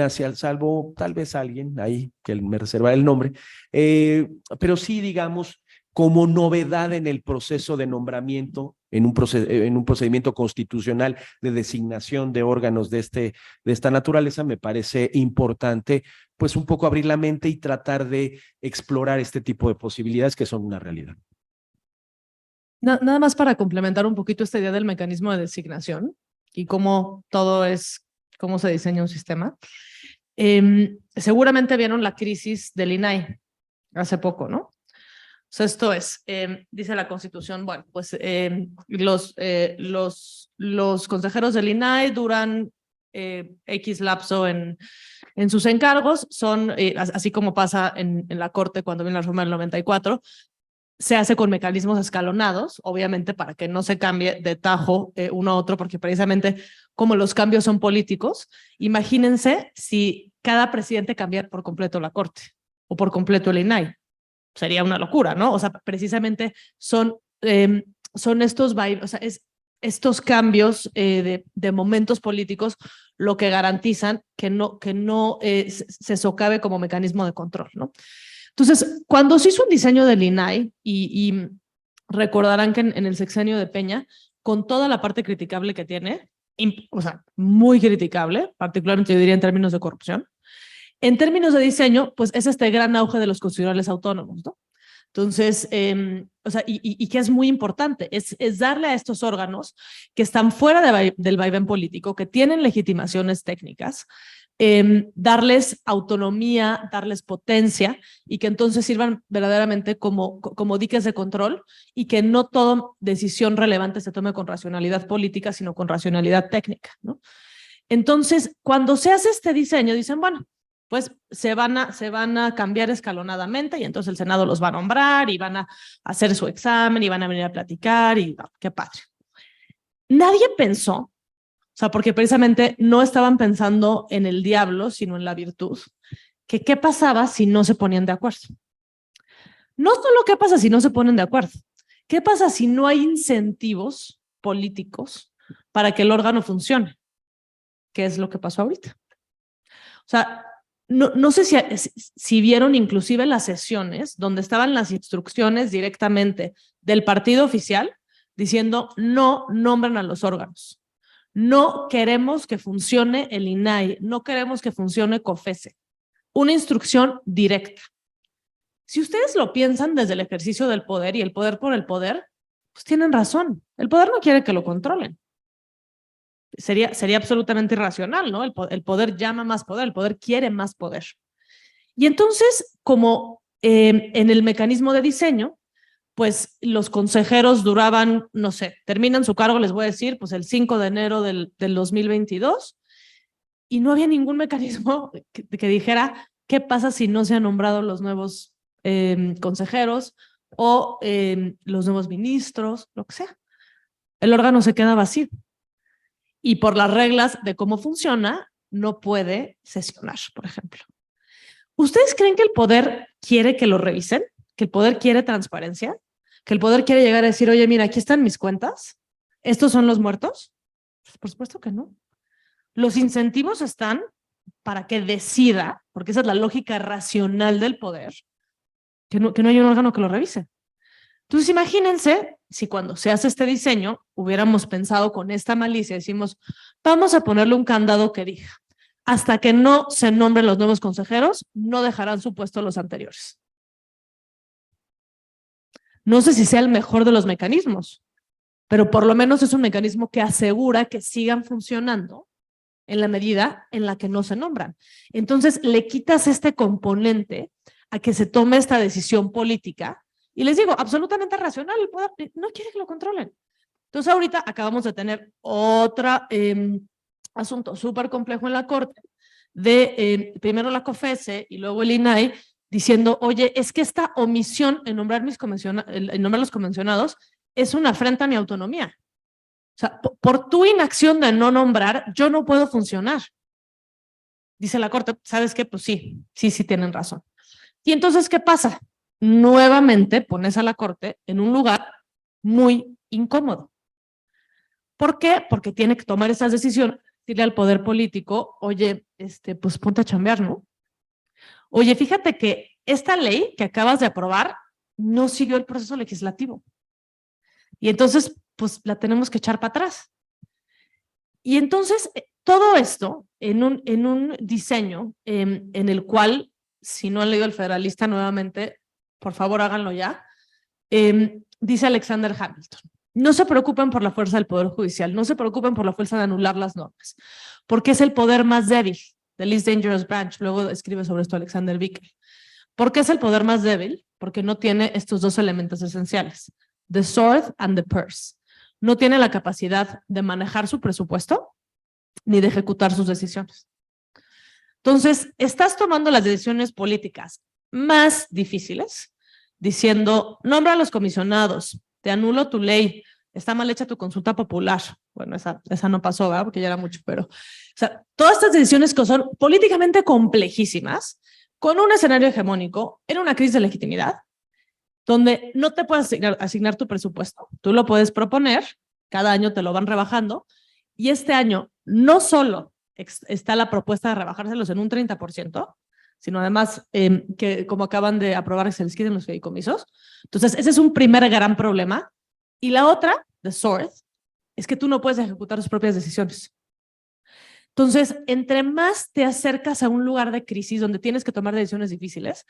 salvo tal vez alguien ahí, que me reservará el nombre, pero sí, digamos, como novedad en el proceso de nombramiento, en un procedimiento constitucional de designación de órganos de esta naturaleza, me parece importante pues un poco abrir la mente y tratar de explorar este tipo de posibilidades que son una realidad. Nada más para complementar un poquito esta idea del mecanismo de designación. y cómo cómo se diseña un sistema. Seguramente vieron la crisis del INAI hace poco, ¿no? O sea, esto es, dice la Constitución, bueno, pues los consejeros del INAI duran X lapso en sus encargos, son, así como pasa en la Corte cuando viene la reforma del 94, se hace con mecanismos escalonados, obviamente para que no se cambie de tajo uno a otro, porque precisamente como los cambios son políticos, imagínense si cada presidente cambiara por completo la Corte o por completo el INAI. Sería una locura, ¿no? O sea, precisamente son estos, o sea, estos cambios de momentos políticos lo que garantizan que no se socave como mecanismo de control, ¿no? Entonces, cuando se hizo un diseño del INAI, y recordarán que en el sexenio de Peña, con toda la parte criticable que tiene, o sea, muy criticable, particularmente yo diría en términos de corrupción, en términos de diseño, pues es este gran auge de los constitucionales autónomos, ¿no? Entonces, o sea, y que es muy importante, es darle a estos órganos que están fuera del vaivén político, que tienen legitimaciones técnicas, darles autonomía, darles potencia y que entonces sirvan verdaderamente como diques de control y que no toda decisión relevante se tome con racionalidad política, sino con racionalidad técnica, ¿no? Entonces, cuando se hace este diseño, dicen, bueno, pues se van a cambiar escalonadamente y entonces el Senado los va a nombrar y van a hacer su examen y van a venir a platicar y qué padre. Nadie pensó, o sea, porque precisamente no estaban pensando en el diablo, sino en la virtud, que qué pasaba si no se ponían de acuerdo. No solo qué pasa si no se ponen de acuerdo, qué pasa si no hay incentivos políticos para que el órgano funcione, que es lo que pasó ahorita. O sea, no sé si vieron inclusive las sesiones donde estaban las instrucciones directamente del partido oficial diciendo no nombren a los órganos. No queremos que funcione el INAI, no queremos que funcione COFESE. Una instrucción directa. Si ustedes lo piensan desde el ejercicio del poder y el poder por el poder, pues tienen razón. El poder no quiere que lo controlen. Sería absolutamente irracional, ¿no? El poder llama más poder, el poder quiere más poder. Y entonces, como en el mecanismo de diseño, pues los consejeros duraban, no sé, terminan su cargo, les voy a decir, pues el 5 de enero del 2022, y no había ningún mecanismo que dijera qué pasa si no se han nombrado los nuevos consejeros o los nuevos ministros, lo que sea. El órgano se queda vacío. Y por las reglas de cómo funciona, no puede sesionar, por ejemplo. ¿Ustedes creen que el poder quiere que lo revisen? ¿Que el poder quiere transparencia? ¿Que el poder quiere llegar a decir, oye, mira, aquí están mis cuentas? ¿Estos son los muertos? Pues por supuesto que no. Los incentivos están para que decida, porque esa es la lógica racional del poder, que no hay un órgano que lo revise. Entonces, imagínense si cuando se hace este diseño hubiéramos pensado con esta malicia, decimos, vamos a ponerle un candado que diga, hasta que no se nombren los nuevos consejeros, no dejarán su puesto los anteriores. No sé si sea el mejor de los mecanismos, pero por lo menos es un mecanismo que asegura que sigan funcionando en la medida en la que no se nombran. Entonces, le quitas este componente a que se tome esta decisión política. Y les digo, absolutamente racional, el poder no quiere que lo controlen. Entonces ahorita acabamos de tener otro asunto súper complejo en la Corte, de primero la COFESE y luego el INAI, diciendo, oye, es que esta omisión en nombrar los convencionados es una afrenta a mi autonomía. O sea, por tu inacción de no nombrar, yo no puedo funcionar. Dice la Corte, ¿sabes qué? Pues sí tienen razón. Y entonces, ¿qué pasa? Nuevamente pones a la Corte en un lugar muy incómodo. ¿Por qué? Porque tiene que tomar esas decisiones, decirle al poder político, oye, pues ponte a chambear, ¿no? Oye, fíjate que esta ley que acabas de aprobar no siguió el proceso legislativo. Y entonces, pues la tenemos que echar para atrás. Y entonces, todo esto en un diseño en el cual, si no han leído El Federalista nuevamente, por favor háganlo ya, dice Alexander Hamilton, no se preocupen por la fuerza del Poder Judicial, no se preocupen por la fuerza de anular las normas, porque es el poder más débil, the least dangerous branch. Luego escribe sobre esto Alexander Bickel. ¿Por qué es el poder más débil? Porque no tiene estos dos elementos esenciales, the sword and the purse. No tiene la capacidad de manejar su presupuesto ni de ejecutar sus decisiones. Entonces, estás tomando las decisiones políticas más difíciles, diciendo, nombra a los comisionados, te anulo tu ley, está mal hecha tu consulta popular. Bueno, esa no pasó, ¿verdad? Porque ya era mucho, pero, o sea, todas estas decisiones que son políticamente complejísimas, con un escenario hegemónico, en una crisis de legitimidad, donde no te puedes asignar tu presupuesto. Tú lo puedes proponer, cada año te lo van rebajando, y este año no solo está la propuesta de rebajárselos en un 30%, sino además que como acaban de aprobar que se les quiten los fideicomisos. Entonces, ese es un primer gran problema. Y la otra, the sword, es que tú no puedes ejecutar tus propias decisiones. Entonces, entre más te acercas a un lugar de crisis donde tienes que tomar decisiones difíciles,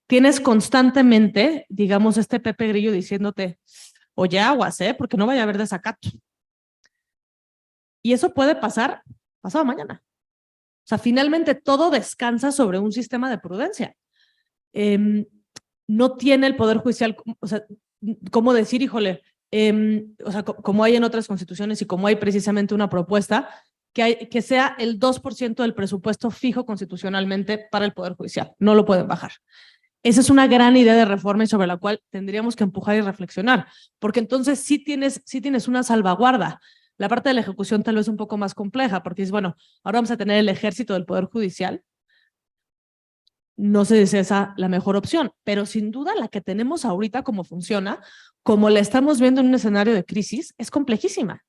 tienes constantemente, digamos, este Pepe Grillo diciéndote, oye, aguas, porque no vaya a haber desacato. Y eso puede pasar pasado mañana. O sea, finalmente todo descansa sobre un sistema de prudencia. No tiene el Poder Judicial, o sea, ¿cómo decir, híjole? O sea, como hay en otras constituciones y como hay precisamente una propuesta que sea el 2% del presupuesto fijo constitucionalmente para el Poder Judicial. No lo pueden bajar. Esa es una gran idea de reforma y sobre la cual tendríamos que empujar y reflexionar, porque entonces sí tienes una salvaguarda. La parte de la ejecución tal vez un poco más compleja, porque es, bueno, ahora vamos a tener el ejército del Poder Judicial. No sé si es esa la mejor opción, pero sin duda la que tenemos ahorita, como funciona, como la estamos viendo en un escenario de crisis, es complejísima.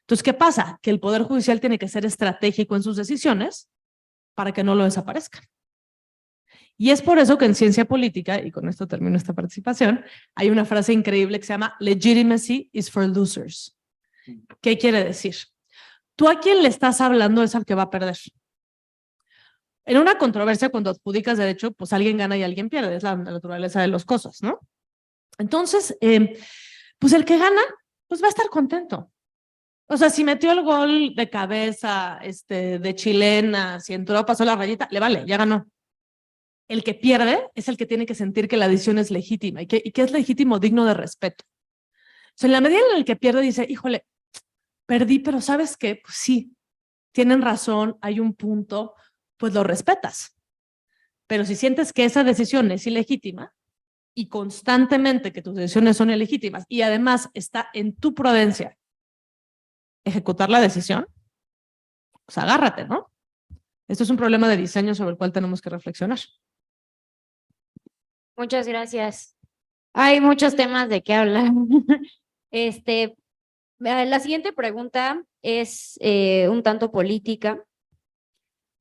Entonces, ¿qué pasa? Que el Poder Judicial tiene que ser estratégico en sus decisiones para que no lo desaparezcan. Y es por eso que en ciencia política, y con esto termino esta participación, hay una frase increíble que se llama legitimacy is for losers. ¿Qué quiere decir? Tú a quien le estás hablando es al que va a perder. En una controversia, cuando adjudicas derecho, pues alguien gana y alguien pierde, es la naturaleza de las cosas, ¿no? Entonces, pues el que gana, pues va a estar contento. O sea, si metió el gol de cabeza, de chilena, si entró, pasó la rayita, le vale, ya ganó. El que pierde es el que tiene que sentir que la decisión es legítima y que es legítimo, digno de respeto. O sea, en la medida en la que pierde, dice, híjole, perdí, pero ¿sabes qué? Pues sí, tienen razón, hay un punto, pues lo respetas. Pero si sientes que esa decisión es ilegítima y constantemente que tus decisiones son ilegítimas y además está en tu prudencia ejecutar la decisión, pues agárrate, ¿no? Esto es un problema de diseño sobre el cual tenemos que reflexionar. Muchas gracias. Hay muchos temas de qué hablar. La siguiente pregunta es un tanto política.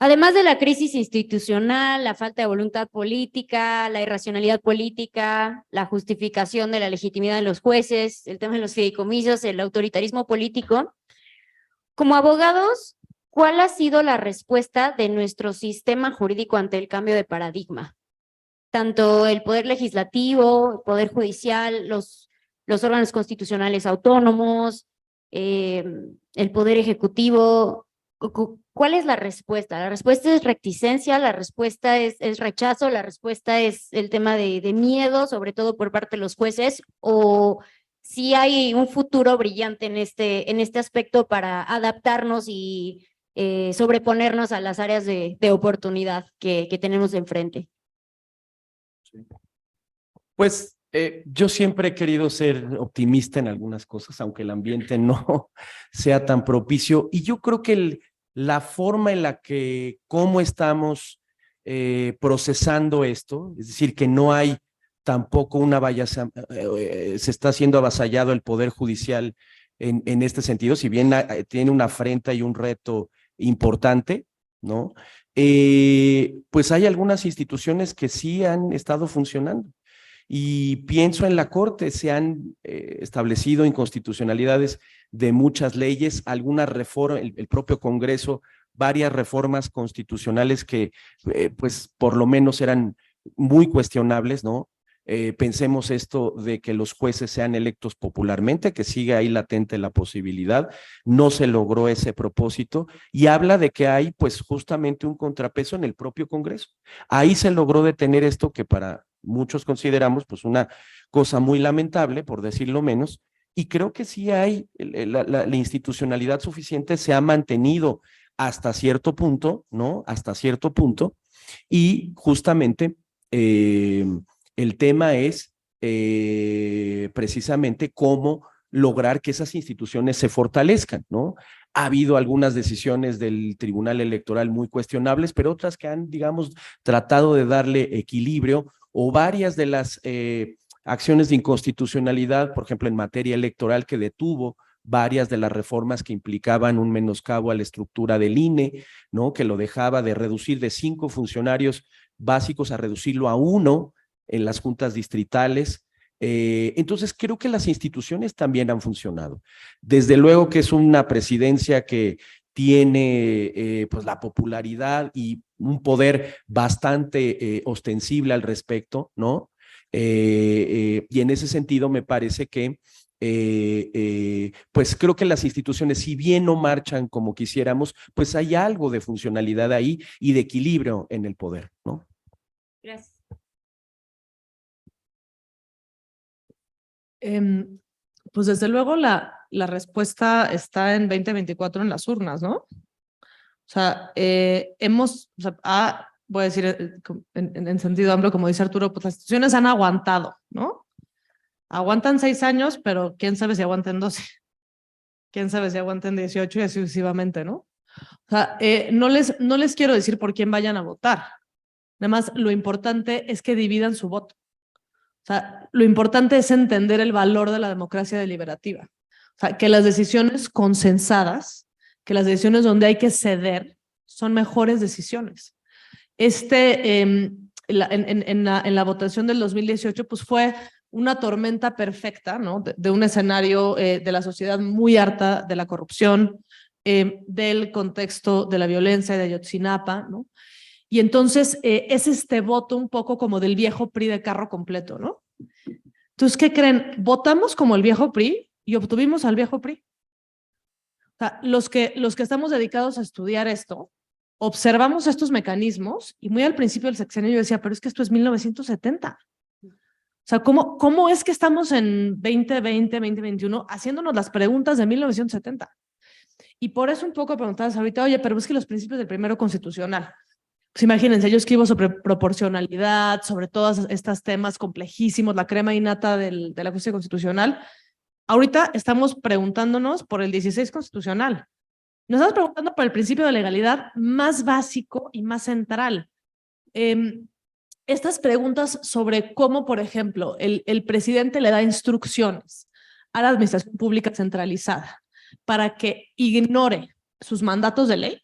Además de la crisis institucional, la falta de voluntad política, la irracionalidad política, la justificación de la legitimidad de los jueces, el tema de los fideicomisos, el autoritarismo político, como abogados, ¿cuál ha sido la respuesta de nuestro sistema jurídico ante el cambio de paradigma? Tanto el poder legislativo, el poder judicial, los órganos constitucionales autónomos, el poder ejecutivo. ¿Cuál es la respuesta? ¿La respuesta es reticencia? ¿La respuesta es rechazo? ¿La respuesta es el tema de miedo, sobre todo por parte de los jueces? ¿O si hay un futuro brillante en este aspecto para adaptarnos y sobreponernos a las áreas de oportunidad que tenemos enfrente? Pues yo siempre he querido ser optimista en algunas cosas, aunque el ambiente no sea tan propicio. Y yo creo que la forma en la que, cómo estamos procesando esto, es decir, que no hay tampoco se está haciendo avasallado el Poder Judicial en este sentido, si bien tiene una afrenta y un reto importante, ¿no? Pues hay algunas instituciones que sí han estado funcionando. Y pienso en la Corte, se han establecido inconstitucionalidades de muchas leyes, algunas reformas, el propio Congreso, varias reformas constitucionales que pues por lo menos eran muy cuestionables, ¿no? pensemos esto de que los jueces sean electos popularmente, que sigue ahí latente la posibilidad, no se logró ese propósito y habla de que hay pues justamente un contrapeso en el propio Congreso. Ahí se logró detener esto que para muchos consideramos pues una cosa muy lamentable, por decirlo menos, y creo que sí hay, la institucionalidad suficiente se ha mantenido hasta cierto punto, ¿no? Hasta cierto punto, y justamente el tema es precisamente cómo lograr que esas instituciones se fortalezcan, ¿no? Ha habido algunas decisiones del Tribunal Electoral muy cuestionables, pero otras que han, digamos, tratado de darle equilibrio, o varias de las acciones de inconstitucionalidad, por ejemplo, en materia electoral, que detuvo varias de las reformas que implicaban un menoscabo a la estructura del INE, ¿no? Que lo dejaba de reducir de 5 funcionarios básicos a reducirlo a 1 en las juntas distritales. Entonces, creo que las instituciones también han funcionado. Desde luego que es una presidencia que tiene pues la popularidad y un poder bastante ostensible al respecto, ¿no? Y en ese sentido me parece que pues creo que las instituciones, si bien no marchan como quisiéramos, pues hay algo de funcionalidad ahí y de equilibrio en el poder, ¿no? Gracias. Pues desde luego la respuesta está en 2024 en las urnas, ¿no? O sea, voy a decir en sentido amplio, como dice Arturo, pues las instituciones han aguantado, ¿no? Aguantan 6 años, pero quién sabe si aguanten 12. Quién sabe si aguanten 18 y así sucesivamente, ¿no? O sea, no les quiero decir por quién vayan a votar. Nada más lo importante es que dividan su voto. O sea, lo importante es entender el valor de la democracia deliberativa. O sea, que las decisiones consensadas, que las decisiones donde hay que ceder, son mejores decisiones. En la votación del 2018, pues fue una tormenta perfecta, ¿no? De un escenario de la sociedad muy harta de la corrupción, del contexto de la violencia de Ayotzinapa, ¿no? Y entonces es este voto un poco como del viejo PRI de carro completo, ¿no? Entonces, ¿qué creen? Votamos como el viejo PRI y obtuvimos al viejo PRI. O sea, los que estamos dedicados a estudiar esto, observamos estos mecanismos y muy al principio del sexenio yo decía, pero es que esto es 1970. O sea, ¿cómo es que estamos en 2020, 2021 haciéndonos las preguntas de 1970? Y por eso un poco preguntabas ahorita, oye, pero es que los principios del primero constitucional. Pues imagínense, yo escribo sobre proporcionalidad, sobre todos estos temas complejísimos, la crema innata de la justicia constitucional. Ahorita estamos preguntándonos por el 16 constitucional. Nos estamos preguntando por el principio de legalidad más básico y más central. Estas preguntas sobre cómo, por ejemplo, el presidente le da instrucciones a la administración pública centralizada para que ignore sus mandatos de ley,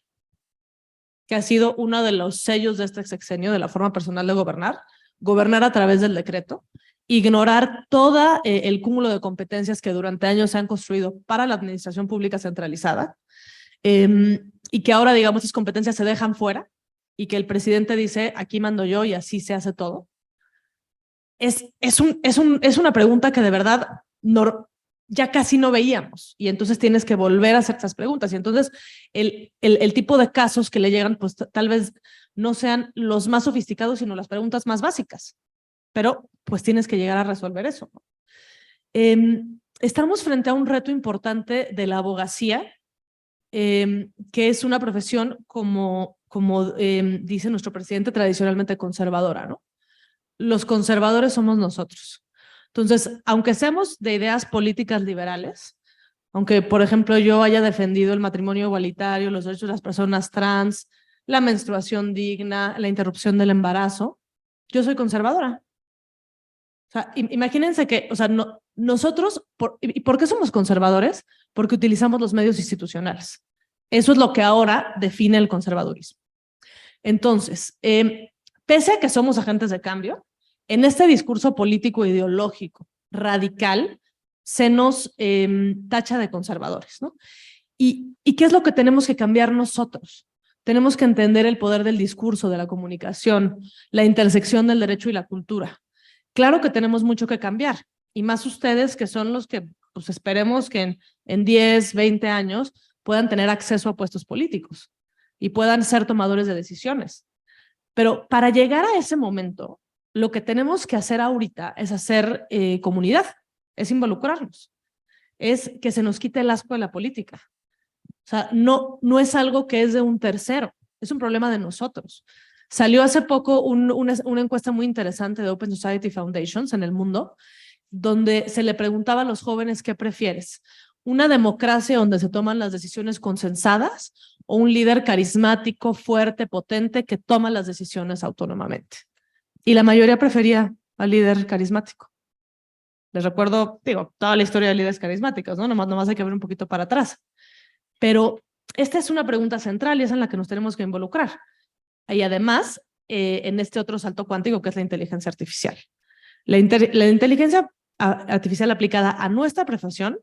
que ha sido uno de los sellos de este sexenio de la forma personal de gobernar a través del decreto, ignorar todo el cúmulo de competencias que durante años se han construido para la administración pública centralizada, y que ahora, digamos, esas competencias se dejan fuera y que el presidente dice, aquí mando yo y así se hace todo. Es una pregunta que de verdad ya casi no veíamos, y entonces tienes que volver a hacer estas preguntas, y entonces el tipo de casos que le llegan, pues tal vez no sean los más sofisticados, sino las preguntas más básicas, pero pues tienes que llegar a resolver eso. Estamos frente a un reto importante de la abogacía, que es una profesión, como dice nuestro presidente, tradicionalmente conservadora, ¿no? Los conservadores somos nosotros. Entonces, aunque seamos de ideas políticas liberales, aunque, por ejemplo, yo haya defendido el matrimonio igualitario, los derechos de las personas trans, la menstruación digna, la interrupción del embarazo, yo soy conservadora. O sea, imagínense que, o sea, nosotros, ¿y por qué somos conservadores? Porque utilizamos los medios institucionales. Eso es lo que ahora define el conservadurismo. Entonces, pese a que somos agentes de cambio, en este discurso político ideológico radical se nos tacha de conservadores, ¿no? ¿Y qué es lo que tenemos que cambiar nosotros? Tenemos que entender el poder del discurso, de la comunicación, la intersección del derecho y la cultura. Claro que tenemos mucho que cambiar, y más ustedes que son los que pues esperemos que en 10, 20 años puedan tener acceso a puestos políticos y puedan ser tomadores de decisiones. Pero para llegar a ese momento, lo que tenemos que hacer ahorita es hacer comunidad, es involucrarnos, es que se nos quite el asco de la política. O sea, no es algo que es de un tercero, es un problema de nosotros. Salió hace poco una encuesta muy interesante de Open Society Foundations en el mundo, donde se le preguntaba a los jóvenes qué prefieres, una democracia donde se toman las decisiones consensadas o un líder carismático, fuerte, potente que toma las decisiones autónomamente. Y la mayoría prefería al líder carismático. Les recuerdo, digo, toda la historia de líderes carismáticos, ¿no? Nomás hay que ver un poquito para atrás. Pero esta es una pregunta central y es en la que nos tenemos que involucrar. Y además, en este otro salto cuántico que es la inteligencia artificial. La inteligencia artificial aplicada a nuestra profesión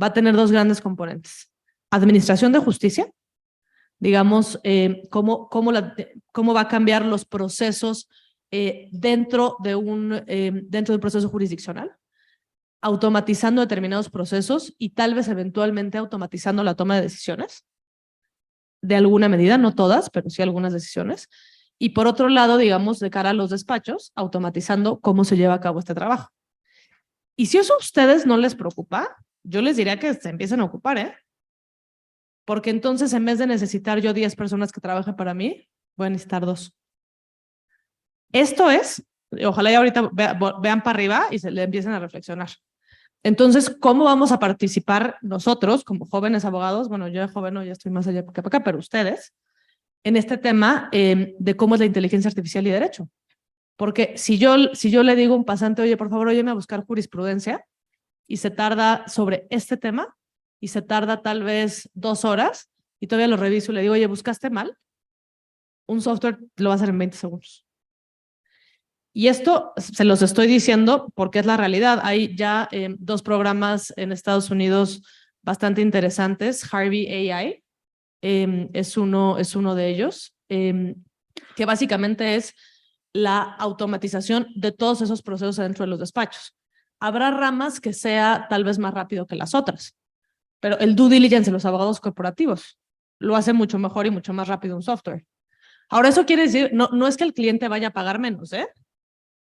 va a tener dos grandes componentes. Administración de justicia, digamos, cómo va a cambiar los procesos dentro de un proceso jurisdiccional, automatizando determinados procesos y tal vez eventualmente automatizando la toma de decisiones, de alguna medida, no todas, pero sí algunas decisiones. Y por otro lado, digamos, de cara a los despachos, automatizando cómo se lleva a cabo este trabajo. Y si eso a ustedes no les preocupa, yo les diría que se empiecen a ocupar, ¿eh? Porque entonces en vez de necesitar yo 10 personas que trabajen para mí, voy a necesitar 2. Esto es, ojalá ya ahorita vean para arriba y se le empiecen a reflexionar. Entonces, ¿cómo vamos a participar nosotros como jóvenes abogados? Bueno, yo de joven no, ya estoy más allá que acá, pero ustedes, en este tema de cómo es la inteligencia artificial y derecho. Porque si yo le digo a un pasante, oye, por favor, óyeme a buscar jurisprudencia, y se tarda sobre este tema, y se tarda tal vez 2 horas, y todavía lo reviso y le digo, oye, ¿buscaste mal? Un software lo va a hacer en 20 segundos. Y esto se los estoy diciendo porque es la realidad. Hay ya 2 programas en Estados Unidos bastante interesantes. Harvey AI es uno de ellos, que básicamente es la automatización de todos esos procesos dentro de los despachos. Habrá ramas que sea tal vez más rápido que las otras, pero el due diligence de los abogados corporativos lo hace mucho mejor y mucho más rápido un software. Ahora, eso quiere decir, no es que el cliente vaya a pagar menos,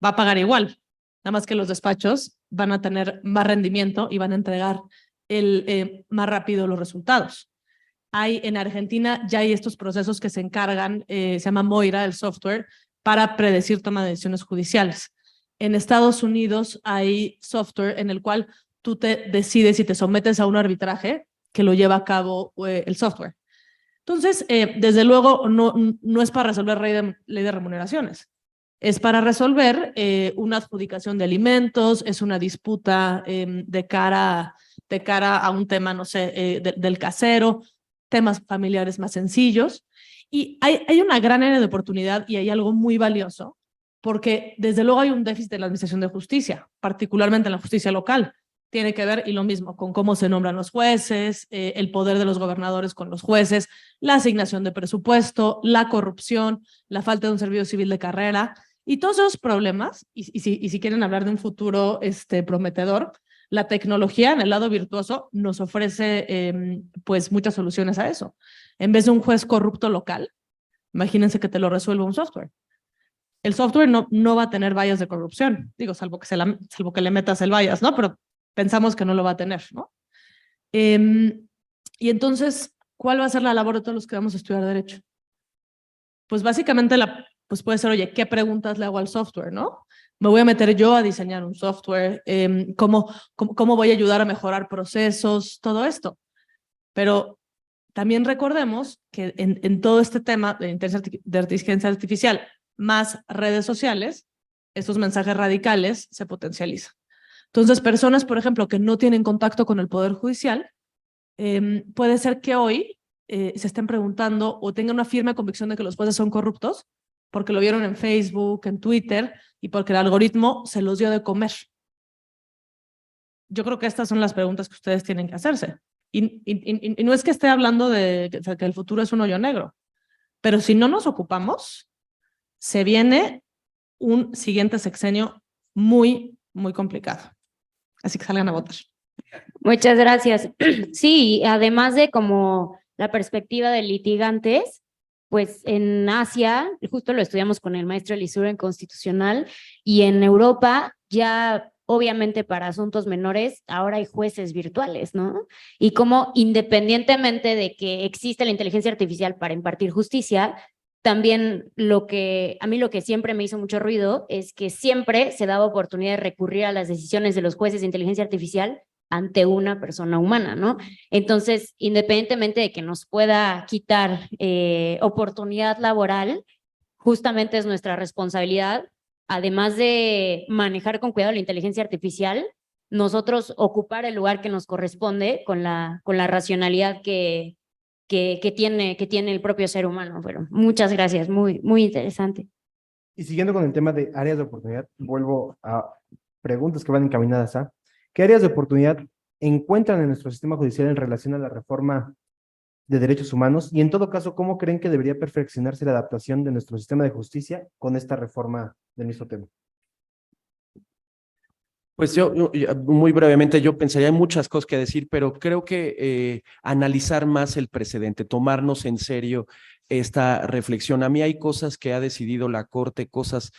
va a pagar igual, nada más que los despachos van a tener más rendimiento y van a entregar más rápido los resultados. En Argentina ya hay estos procesos que se encargan, se llama Moira, el software, para predecir toma de decisiones judiciales. En Estados Unidos hay software en el cual tú te decides si te sometes a un arbitraje que lo lleva a cabo el software. Entonces, desde luego, no es para resolver ley de remuneraciones. Es para resolver una adjudicación de alimentos, es una disputa de cara a un tema, no sé, del casero, temas familiares más sencillos. Y hay una gran área de oportunidad y hay algo muy valioso, porque desde luego hay un déficit en la administración de justicia, particularmente en la justicia local. Tiene que ver, y lo mismo, con cómo se nombran los jueces, el poder de los gobernadores con los jueces, la asignación de presupuesto, la corrupción, la falta de un servicio civil de carrera, y todos esos problemas, y si quieren hablar de un futuro prometedor, la tecnología en el lado virtuoso nos ofrece pues muchas soluciones a eso. En vez de un juez corrupto local, imagínense que te lo resuelva un software. El software no va a tener bias de corrupción, digo, salvo que le metas el bias, ¿no? Pero pensamos que no lo va a tener, ¿no? Y entonces, ¿cuál va a ser la labor de todos los que vamos a estudiar Derecho? Pues básicamente pues puede ser, oye, ¿qué preguntas le hago al software, no? Me voy a meter yo a diseñar un software, cómo voy a ayudar a mejorar procesos, todo esto. Pero también recordemos que en todo este tema de inteligencia artificial más redes sociales, estos mensajes radicales se potencializan. Entonces, personas, por ejemplo, que no tienen contacto con el Poder Judicial, puede ser que hoy se estén preguntando o tengan una firme convicción de que los jueces son corruptos porque lo vieron en Facebook, en Twitter y porque el algoritmo se los dio de comer. Yo creo que estas son las preguntas que ustedes tienen que hacerse. Y no es que esté hablando de que el futuro es un hoyo negro, pero si no nos ocupamos, se viene un siguiente sexenio muy, muy complicado. Así que salgan a votar. Muchas gracias. Sí, además de como la perspectiva de litigantes, pues en Asia, justo lo estudiamos con el maestro Elisur en Constitucional, y en Europa ya obviamente para asuntos menores ahora hay jueces virtuales, ¿no? Y como independientemente de que existe la inteligencia artificial para impartir justicia, también a mí lo que siempre me hizo mucho ruido es que siempre se daba oportunidad de recurrir a las decisiones de los jueces de inteligencia artificial ante una persona humana, ¿no? Entonces, independientemente de que nos pueda quitar oportunidad laboral, justamente es nuestra responsabilidad, además de manejar con cuidado la inteligencia artificial, nosotros ocupar el lugar que nos corresponde con la racionalidad que tiene el propio ser humano. Pero muchas gracias, muy, muy interesante. Y siguiendo con el tema de áreas de oportunidad, vuelvo a preguntas que van encaminadas a ¿qué áreas de oportunidad encuentran en nuestro sistema judicial en relación a la reforma de derechos humanos? Y en todo caso, ¿cómo creen que debería perfeccionarse la adaptación de nuestro sistema de justicia con esta reforma del mismo tema? Pues yo muy brevemente, yo pensaría, hay muchas cosas que decir, pero creo que analizar más el precedente, tomarnos en serio esta reflexión. A mí hay cosas que ha decidido la Corte, cosas,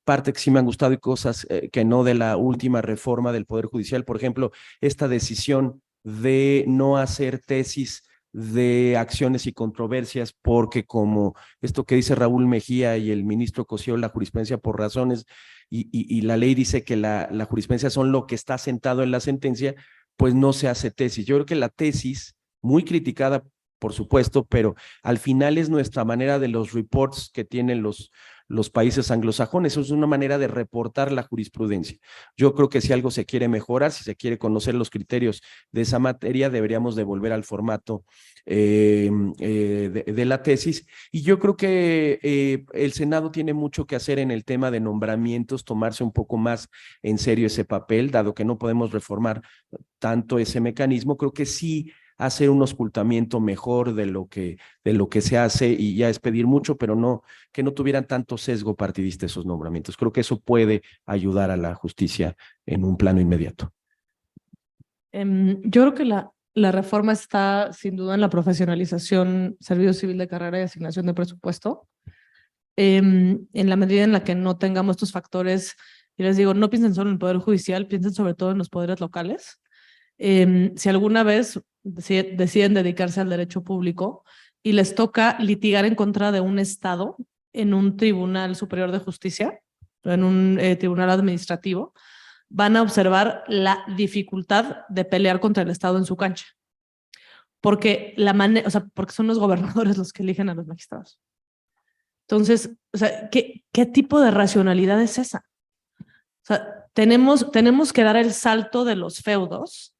parte que sí me han gustado y cosas que no, de la última reforma del Poder Judicial. Por ejemplo, esta decisión de no hacer tesis de acciones y controversias, porque como esto que dice Raúl Mejía y el ministro Cosío, la jurisprudencia por razones, y la ley dice que la jurisprudencia son lo que está sentado en la sentencia, pues no se hace tesis. Yo creo que la tesis, muy criticada, por supuesto, pero al final es nuestra manera de los reports que tienen los países anglosajones. Eso es una manera de reportar la jurisprudencia. Yo creo que si algo se quiere mejorar, si se quiere conocer los criterios de esa materia, deberíamos de volver al formato de la tesis. Y yo creo que el Senado tiene mucho que hacer en el tema de nombramientos, tomarse un poco más en serio ese papel, dado que no podemos reformar tanto ese mecanismo. Creo que sí hacer un auscultamiento mejor de lo que se hace, y ya es pedir mucho, pero no, que no tuvieran tanto sesgo partidista esos nombramientos. Creo que eso puede ayudar a la justicia en un plano inmediato. Yo creo que la reforma está sin duda en la profesionalización, servicio civil de carrera y asignación de presupuesto. En la medida en la que no tengamos estos factores, y les digo, no piensen solo en el Poder Judicial, piensen sobre todo en los poderes locales. Si alguna vez deciden dedicarse al derecho público y les toca litigar en contra de un Estado en un tribunal superior de justicia, en un tribunal administrativo, van a observar la dificultad de pelear contra el Estado en su cancha. Porque porque son los gobernadores los que eligen a los magistrados. Entonces, o sea, ¿qué tipo de racionalidad es esa? O sea, tenemos que dar el salto de los feudos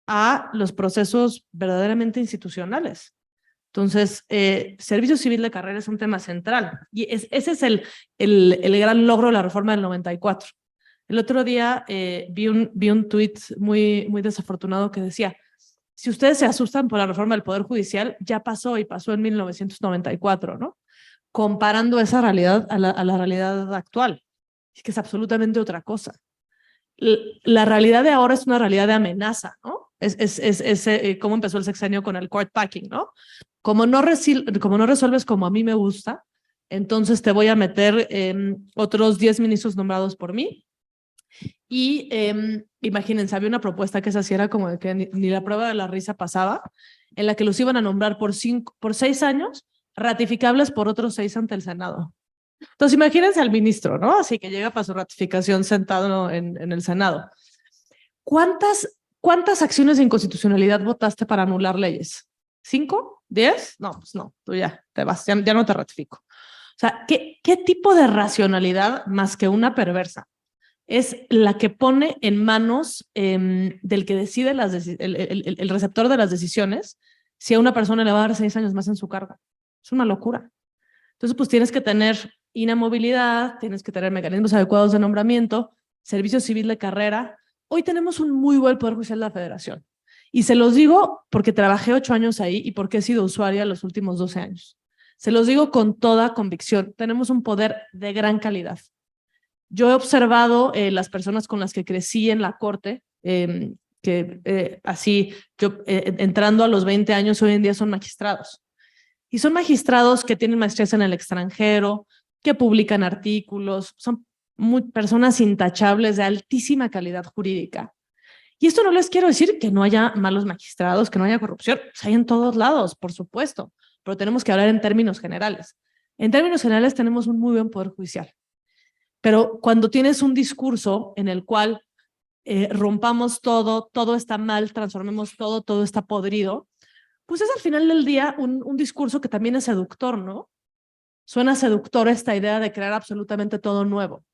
a los procesos verdaderamente institucionales. Entonces, servicio civil de carrera es un tema central, y ese es el gran logro de la reforma del 94. El otro día vi un tuit muy, muy desafortunado que decía: si ustedes se asustan por la reforma del Poder Judicial, ya pasó, y pasó en 1994, ¿no? Comparando esa realidad a la realidad actual. Es que es absolutamente otra cosa. La realidad de ahora es una realidad de amenaza, ¿no? Es cómo empezó el sexenio con el court packing, ¿no? Como no resuelves como a mí me gusta, entonces te voy a meter otros 10 ministros nombrados por mí. Y imagínense, había una propuesta que se hacía, era como de que ni la prueba de la risa pasaba, en la que los iban a nombrar por 6 años, ratificables por otros 6 ante el Senado. Entonces, imagínense al ministro, ¿no? Así que llega para su ratificación sentado en el Senado. ¿Cuántas acciones de inconstitucionalidad votaste para anular leyes? ¿5? ¿10? No, pues no, tú ya te vas, ya no te ratifico. O sea, ¿qué tipo de racionalidad, más que una perversa, es la que pone en manos del que decide el receptor de las decisiones si a una persona le va a dar 6 años más en su cargo? Es una locura. Entonces, pues tienes que tener inamovilidad, tienes que tener mecanismos adecuados de nombramiento, servicio civil de carrera. Hoy tenemos un muy buen Poder Judicial de la Federación. Y se los digo porque trabajé 8 años ahí y porque he sido usuaria los últimos 12 años. Se los digo con toda convicción. Tenemos un poder de gran calidad. Yo he observado las personas con las que crecí en la corte, así, yo entrando a los 20 años, hoy en día son magistrados. Y son magistrados que tienen maestrías en el extranjero, que publican artículos, son personas intachables de altísima calidad jurídica. Y esto no les quiero decir que no haya malos magistrados, que no haya corrupción, pues hay en todos lados, por supuesto, pero tenemos que hablar en términos generales. En términos generales tenemos un muy buen poder judicial. Pero cuando tienes un discurso en el cual rompamos todo, todo está mal, transformemos todo, todo está podrido, pues es al final del día un discurso que también es seductor, ¿no? Suena seductor esta idea de crear absolutamente todo nuevo.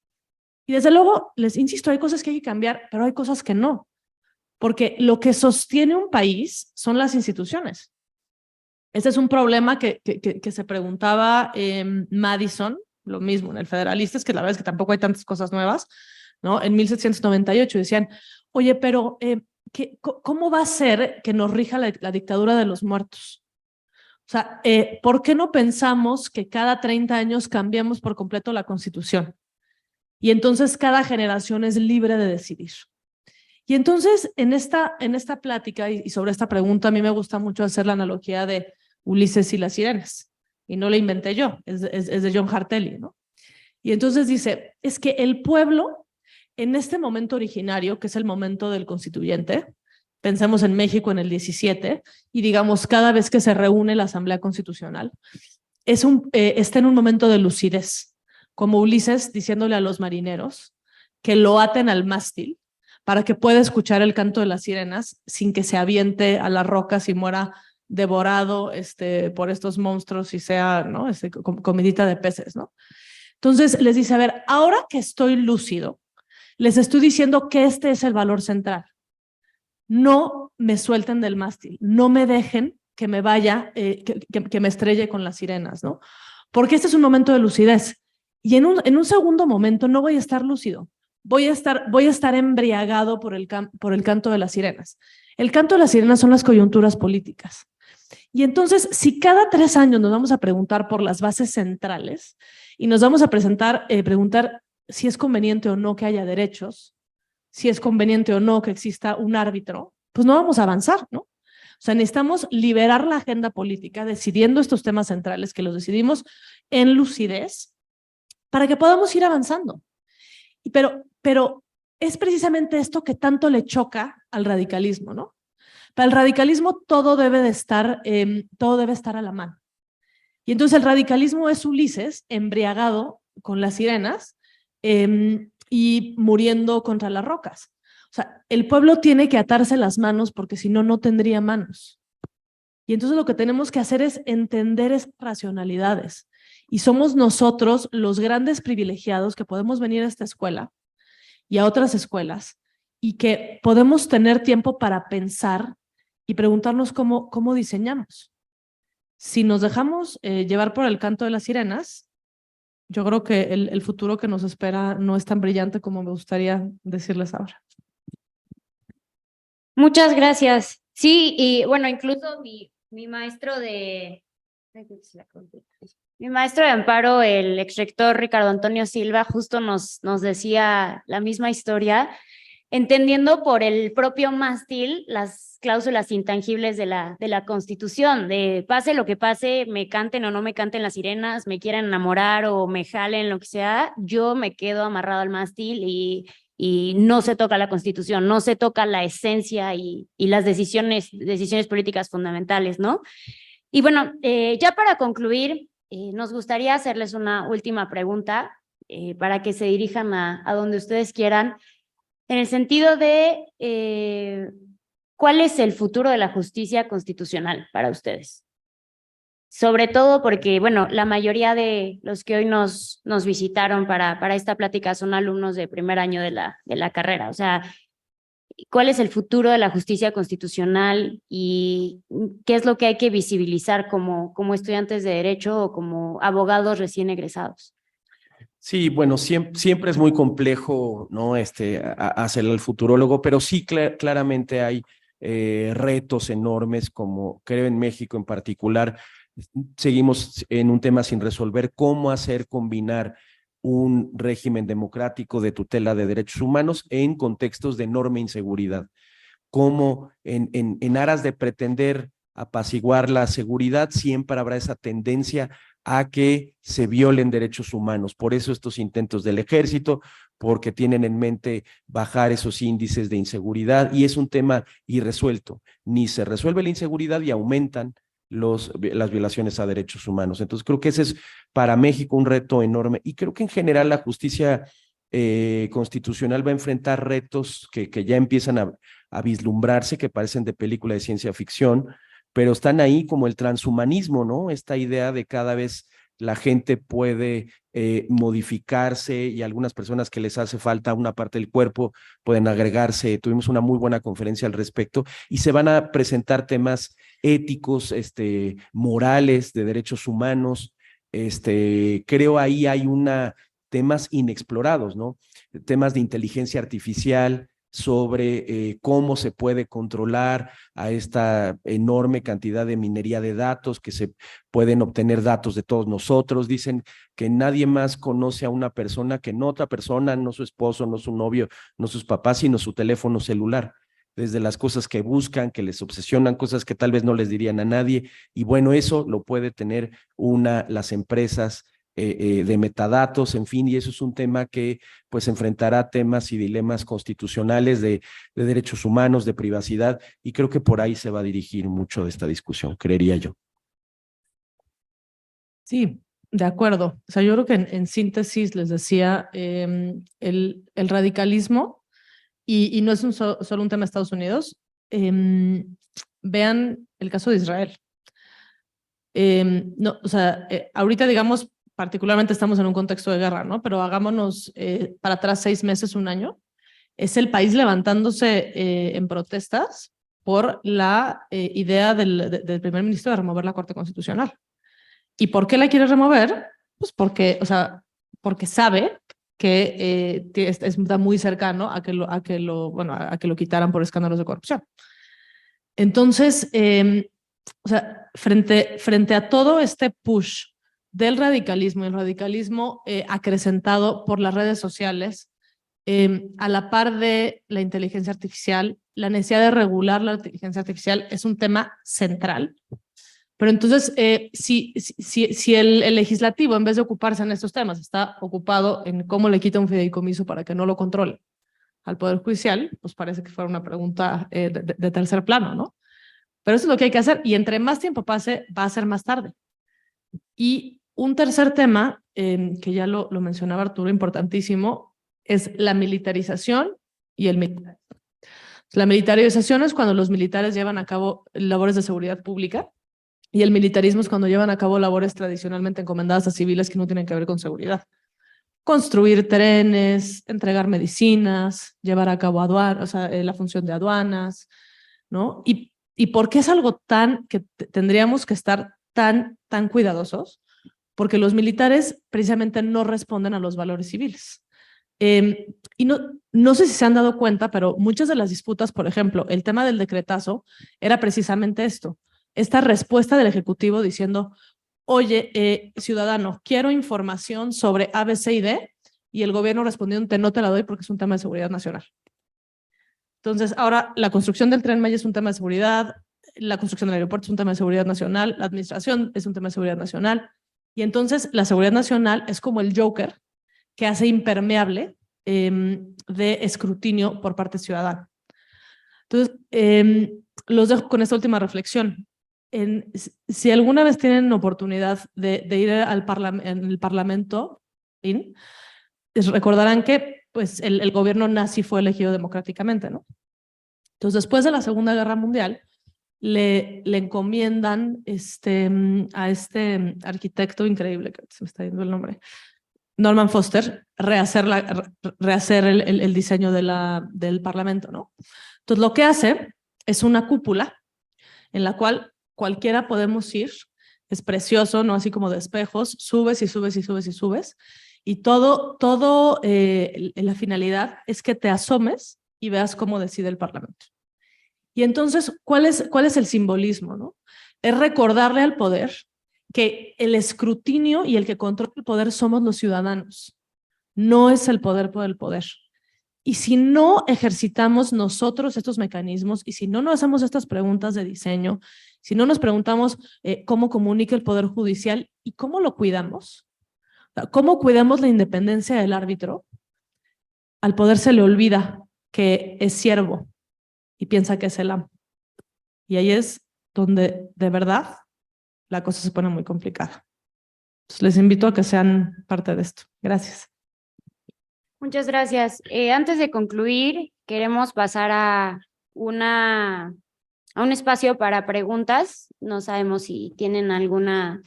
Y desde luego, les insisto, hay cosas que hay que cambiar, pero hay cosas que no. Porque lo que sostiene un país son las instituciones. Este es un problema que se preguntaba Madison, lo mismo en el Federalista, es que la verdad es que tampoco hay tantas cosas nuevas, ¿no? En 1798 decían, oye, pero ¿cómo va a ser que nos rija la dictadura de los muertos? O sea, ¿por qué no pensamos que cada 30 años cambiamos por completo la Constitución? Y entonces cada generación es libre de decidir. Y entonces en esta plática y sobre esta pregunta a mí me gusta mucho hacer la analogía de Ulises y las sirenas. Y no la inventé yo, es de John Hartelly, ¿no? Y entonces dice, es que el pueblo en este momento originario, que es el momento del constituyente, pensemos en México en el 17, y digamos cada vez que se reúne la Asamblea Constitucional, está en un momento de lucidez, como Ulises diciéndole a los marineros que lo aten al mástil para que pueda escuchar el canto de las sirenas sin que se aviente a las rocas y muera devorado por estos monstruos y sea, ¿no? Comidita de peces, ¿no? Entonces les dice, a ver, ahora que estoy lúcido, les estoy diciendo que este es el valor central. No me suelten del mástil, no me dejen que me vaya, que me estrelle con las sirenas, ¿no? Porque este es un momento de lucidez. Y en un segundo momento no voy a estar lúcido, voy a estar embriagado por el canto de las sirenas. El canto de las sirenas son las coyunturas políticas. Y entonces, si cada 3 años nos vamos a preguntar por las bases centrales y nos vamos a preguntar si es conveniente o no que haya derechos, si es conveniente o no que exista un árbitro, pues no vamos a avanzar, ¿no? O sea, necesitamos liberar la agenda política decidiendo estos temas centrales que los decidimos en lucidez para que podamos ir avanzando. Pero es precisamente esto que tanto le choca al radicalismo, ¿no? Para el radicalismo todo debe estar a la mano. Y entonces el radicalismo es Ulises embriagado con las sirenas y muriendo contra las rocas. O sea, el pueblo tiene que atarse las manos porque si no, no tendría manos. Y entonces lo que tenemos que hacer es entender esas racionalidades. Y somos nosotros los grandes privilegiados que podemos venir a esta escuela y a otras escuelas y que podemos tener tiempo para pensar y preguntarnos cómo diseñamos. Si nos dejamos llevar por el canto de las sirenas, yo creo que el futuro que nos espera no es tan brillante como me gustaría decirles ahora. Muchas gracias. Sí, y bueno, incluso mi maestro de amparo, el exrector Ricardo Antonio Silva, justo nos decía la misma historia, entendiendo por el propio mástil las cláusulas intangibles de la Constitución, de pase lo que pase, me canten o no me canten las sirenas, me quieran enamorar o me jalen, lo que sea, yo me quedo amarrado al mástil y no se toca la Constitución, no se toca la esencia y las decisiones políticas fundamentales, ¿no? Y bueno, ya para concluir, nos gustaría hacerles una última pregunta para que se dirijan a donde ustedes quieran, en el sentido de ¿cuál es el futuro de la justicia constitucional para ustedes? Sobre todo porque, bueno, la mayoría de los que hoy nos visitaron para esta plática son alumnos de primer año de la carrera. O sea, ¿cuál es el futuro de la justicia constitucional y qué es lo que hay que visibilizar como estudiantes de derecho o como abogados recién egresados? Sí, bueno, siempre es muy complejo, ¿no? Hacer el futurólogo, pero sí claramente hay retos enormes, como creo en México en particular. Seguimos en un tema sin resolver, cómo hacer combinar un régimen democrático de tutela de derechos humanos en contextos de enorme inseguridad. Como en aras de pretender apaciguar la seguridad, siempre habrá esa tendencia a que se violen derechos humanos. Por eso estos intentos del ejército, porque tienen en mente bajar esos índices de inseguridad, y es un tema irresuelto. Ni se resuelve la inseguridad y aumentan las violaciones a derechos humanos. Entonces creo que ese es para México un reto enorme, y creo que en general la justicia constitucional va a enfrentar retos que ya empiezan a vislumbrarse, que parecen de película de ciencia ficción, pero están ahí, como el transhumanismo, ¿no? Esta idea de cada vez la gente puede modificarse, y algunas personas que les hace falta una parte del cuerpo pueden agregarse. Tuvimos una muy buena conferencia al respecto, y se van a presentar temas éticos, morales, de derechos humanos. Creo ahí hay temas inexplorados, ¿no? Temas de inteligencia artificial, sobre cómo se puede controlar a esta enorme cantidad de minería de datos, que se pueden obtener datos de todos nosotros. Dicen que nadie más conoce a una persona que no otra persona, no su esposo, no su novio, no sus papás, sino su teléfono celular. Desde las cosas que buscan, que les obsesionan, cosas que tal vez no les dirían a nadie. Y bueno, eso lo puede tener las empresas de metadatos, en fin, y eso es un tema que pues enfrentará temas y dilemas constitucionales de derechos humanos, de privacidad, y creo que por ahí se va a dirigir mucho de esta discusión, creería yo. Sí, de acuerdo. O sea, yo creo que en síntesis les decía, el radicalismo, y no es solo un tema de Estados Unidos, vean el caso de Israel. No, o sea, ahorita, digamos, particularmente estamos en un contexto de guerra, ¿no? Pero hagámonos para atrás 6 meses, un año. Es el país levantándose en protestas por la idea del primer ministro de remover la Corte Constitucional. ¿Y por qué la quiere remover? Pues porque, o sea, porque sabe que está muy cercano a que lo quitaran por escándalos de corrupción. Entonces, o sea, frente a todo este push del radicalismo, el radicalismo acrecentado por las redes sociales, a la par de la inteligencia artificial, la necesidad de regular la inteligencia artificial es un tema central. Pero entonces, si el legislativo, en vez de ocuparse en estos temas, está ocupado en cómo le quita un fideicomiso para que no lo controle al Poder Judicial, pues parece que fuera una pregunta de tercer plano, ¿no? Pero eso es lo que hay que hacer, y entre más tiempo pase, va a ser más tarde. Y un tercer tema, que ya lo mencionaba Arturo, importantísimo, es la militarización y el militarismo. La militarización es cuando los militares llevan a cabo labores de seguridad pública, y el militarismo es cuando llevan a cabo labores tradicionalmente encomendadas a civiles que no tienen que ver con seguridad. Construir trenes, entregar medicinas, llevar a cabo la función de aduanas, ¿no? ¿Y por qué es algo que tendríamos que estar tan cuidadosos? Porque los militares precisamente no responden a los valores civiles. Y no sé si se han dado cuenta, pero muchas de las disputas, por ejemplo, el tema del decretazo era precisamente esto, esta respuesta del Ejecutivo diciendo, oye, ciudadano, quiero información sobre A, B, C y D, y el gobierno respondió, no te la doy porque es un tema de seguridad nacional. Entonces, ahora la construcción del Tren Maya es un tema de seguridad, la construcción del aeropuerto es un tema de seguridad nacional, la administración es un tema de seguridad nacional, y entonces la seguridad nacional es como el Joker que hace impermeable de escrutinio por parte ciudadana. Entonces, los dejo con esta última reflexión. Si alguna vez tienen oportunidad de ir en el Parlamento, recordarán que pues, el gobierno nazi fue elegido democráticamente, ¿no? Entonces, después de la Segunda Guerra Mundial, le encomiendan a este arquitecto increíble, que se me está yendo el nombre, Norman Foster, rehacer el diseño del Parlamento, ¿no? Entonces, lo que hace es una cúpula en la cual cualquiera podemos ir, es precioso, ¿no? Así como de espejos, subes y subes y subes y subes, y todo la finalidad es que te asomes y veas cómo decide el Parlamento. Y entonces, ¿cuál es el simbolismo, no? Es recordarle al poder que el escrutinio y el que controla el poder somos los ciudadanos. no es el poder por el poder. Y si no ejercitamos nosotros estos mecanismos y si no nos hacemos estas preguntas de diseño, si no nos preguntamos cómo comunica el Poder Judicial y cómo lo cuidamos, o sea, cómo cuidamos la independencia del árbitro, al poder se le olvida que es siervo y piensa que es el amo. Y ahí es donde de verdad la cosa se pone muy complicada. Entonces, les invito a que sean parte de esto. Gracias. Muchas gracias. Antes de concluir, queremos pasar a un espacio para preguntas. No sabemos si tienen alguna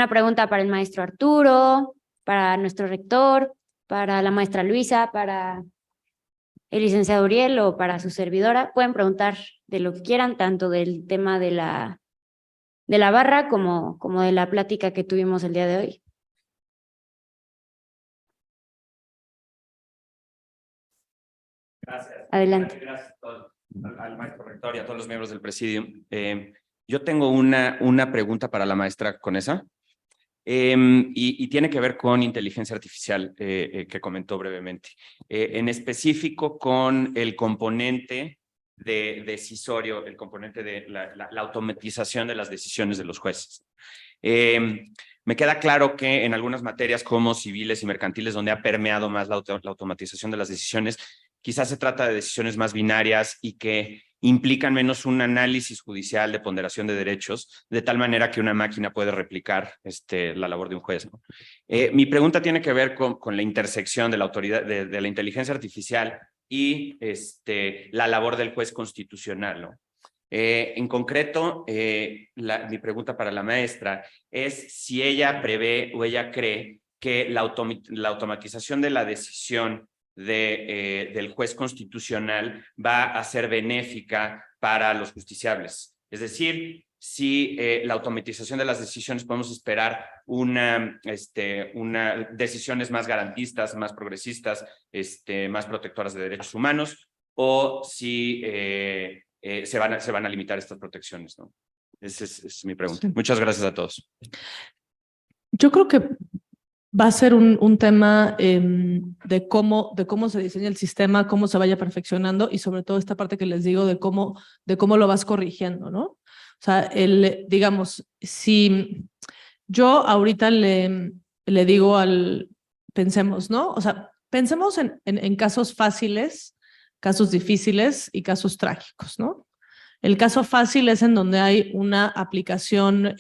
pregunta para el maestro Arturo, para nuestro rector, para la maestra Luisa, para el licenciado Uriel o para su servidora. Pueden preguntar de lo que quieran, tanto del tema de la barra como de la plática que tuvimos el día de hoy. Gracias. Adelante. Gracias a todos, al maestro rector y a todos los miembros del presidium. Yo tengo una pregunta para la maestra Conesa y tiene que ver con inteligencia artificial que comentó brevemente. En específico con el componente decisorio, el componente de la automatización de las decisiones de los jueces. Me queda claro que en algunas materias como civiles y mercantiles, donde ha permeado más la automatización de las decisiones, quizás se trata de decisiones más binarias y que implican menos un análisis judicial de ponderación de derechos, de tal manera que una máquina puede replicar la labor de un juez, ¿no? Mi pregunta tiene que ver con la intersección de la autoridad, de la inteligencia artificial y la labor del juez constitucional, ¿no? En concreto, mi pregunta para la maestra es si ella prevé o ella cree que la automatización de la decisión del juez constitucional va a ser benéfica para los justiciables. Es decir, si la automatización de las decisiones podemos esperar decisiones más garantistas, más progresistas, más protectoras de derechos humanos, o si se van a limitar estas protecciones, ¿no? Esa es mi pregunta. Sí. Muchas gracias a todos. Yo creo que va a ser un tema de cómo se diseña el sistema, cómo se vaya perfeccionando y sobre todo esta parte que les digo de cómo lo vas corrigiendo, ¿no? O sea, digamos, si yo ahorita le digo pensemos, ¿no? O sea, pensemos en casos fáciles, casos difíciles y casos trágicos, ¿no? El caso fácil es en donde hay una aplicación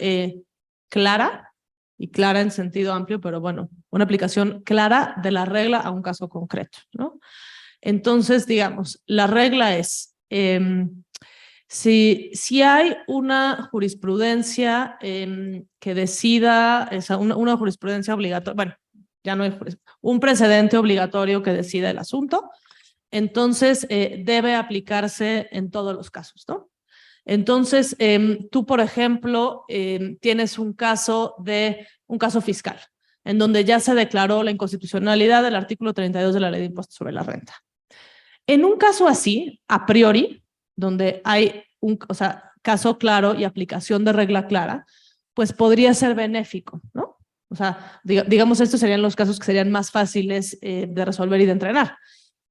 clara, y clara en sentido amplio, pero bueno, una aplicación clara de la regla a un caso concreto, ¿no? Entonces, digamos, la regla es, si hay una jurisprudencia que decida, una jurisprudencia obligatoria, bueno, ya no hay un precedente obligatorio que decida el asunto, entonces debe aplicarse en todos los casos, ¿no? Entonces, tú, por ejemplo, tienes un caso fiscal, en donde ya se declaró la inconstitucionalidad del artículo 32 de la Ley de Impuestos sobre la Renta. En un caso así, a priori, donde hay caso claro y aplicación de regla clara, pues podría ser benéfico, ¿no? O sea, digamos, estos serían los casos que serían más fáciles de resolver y de entrenar.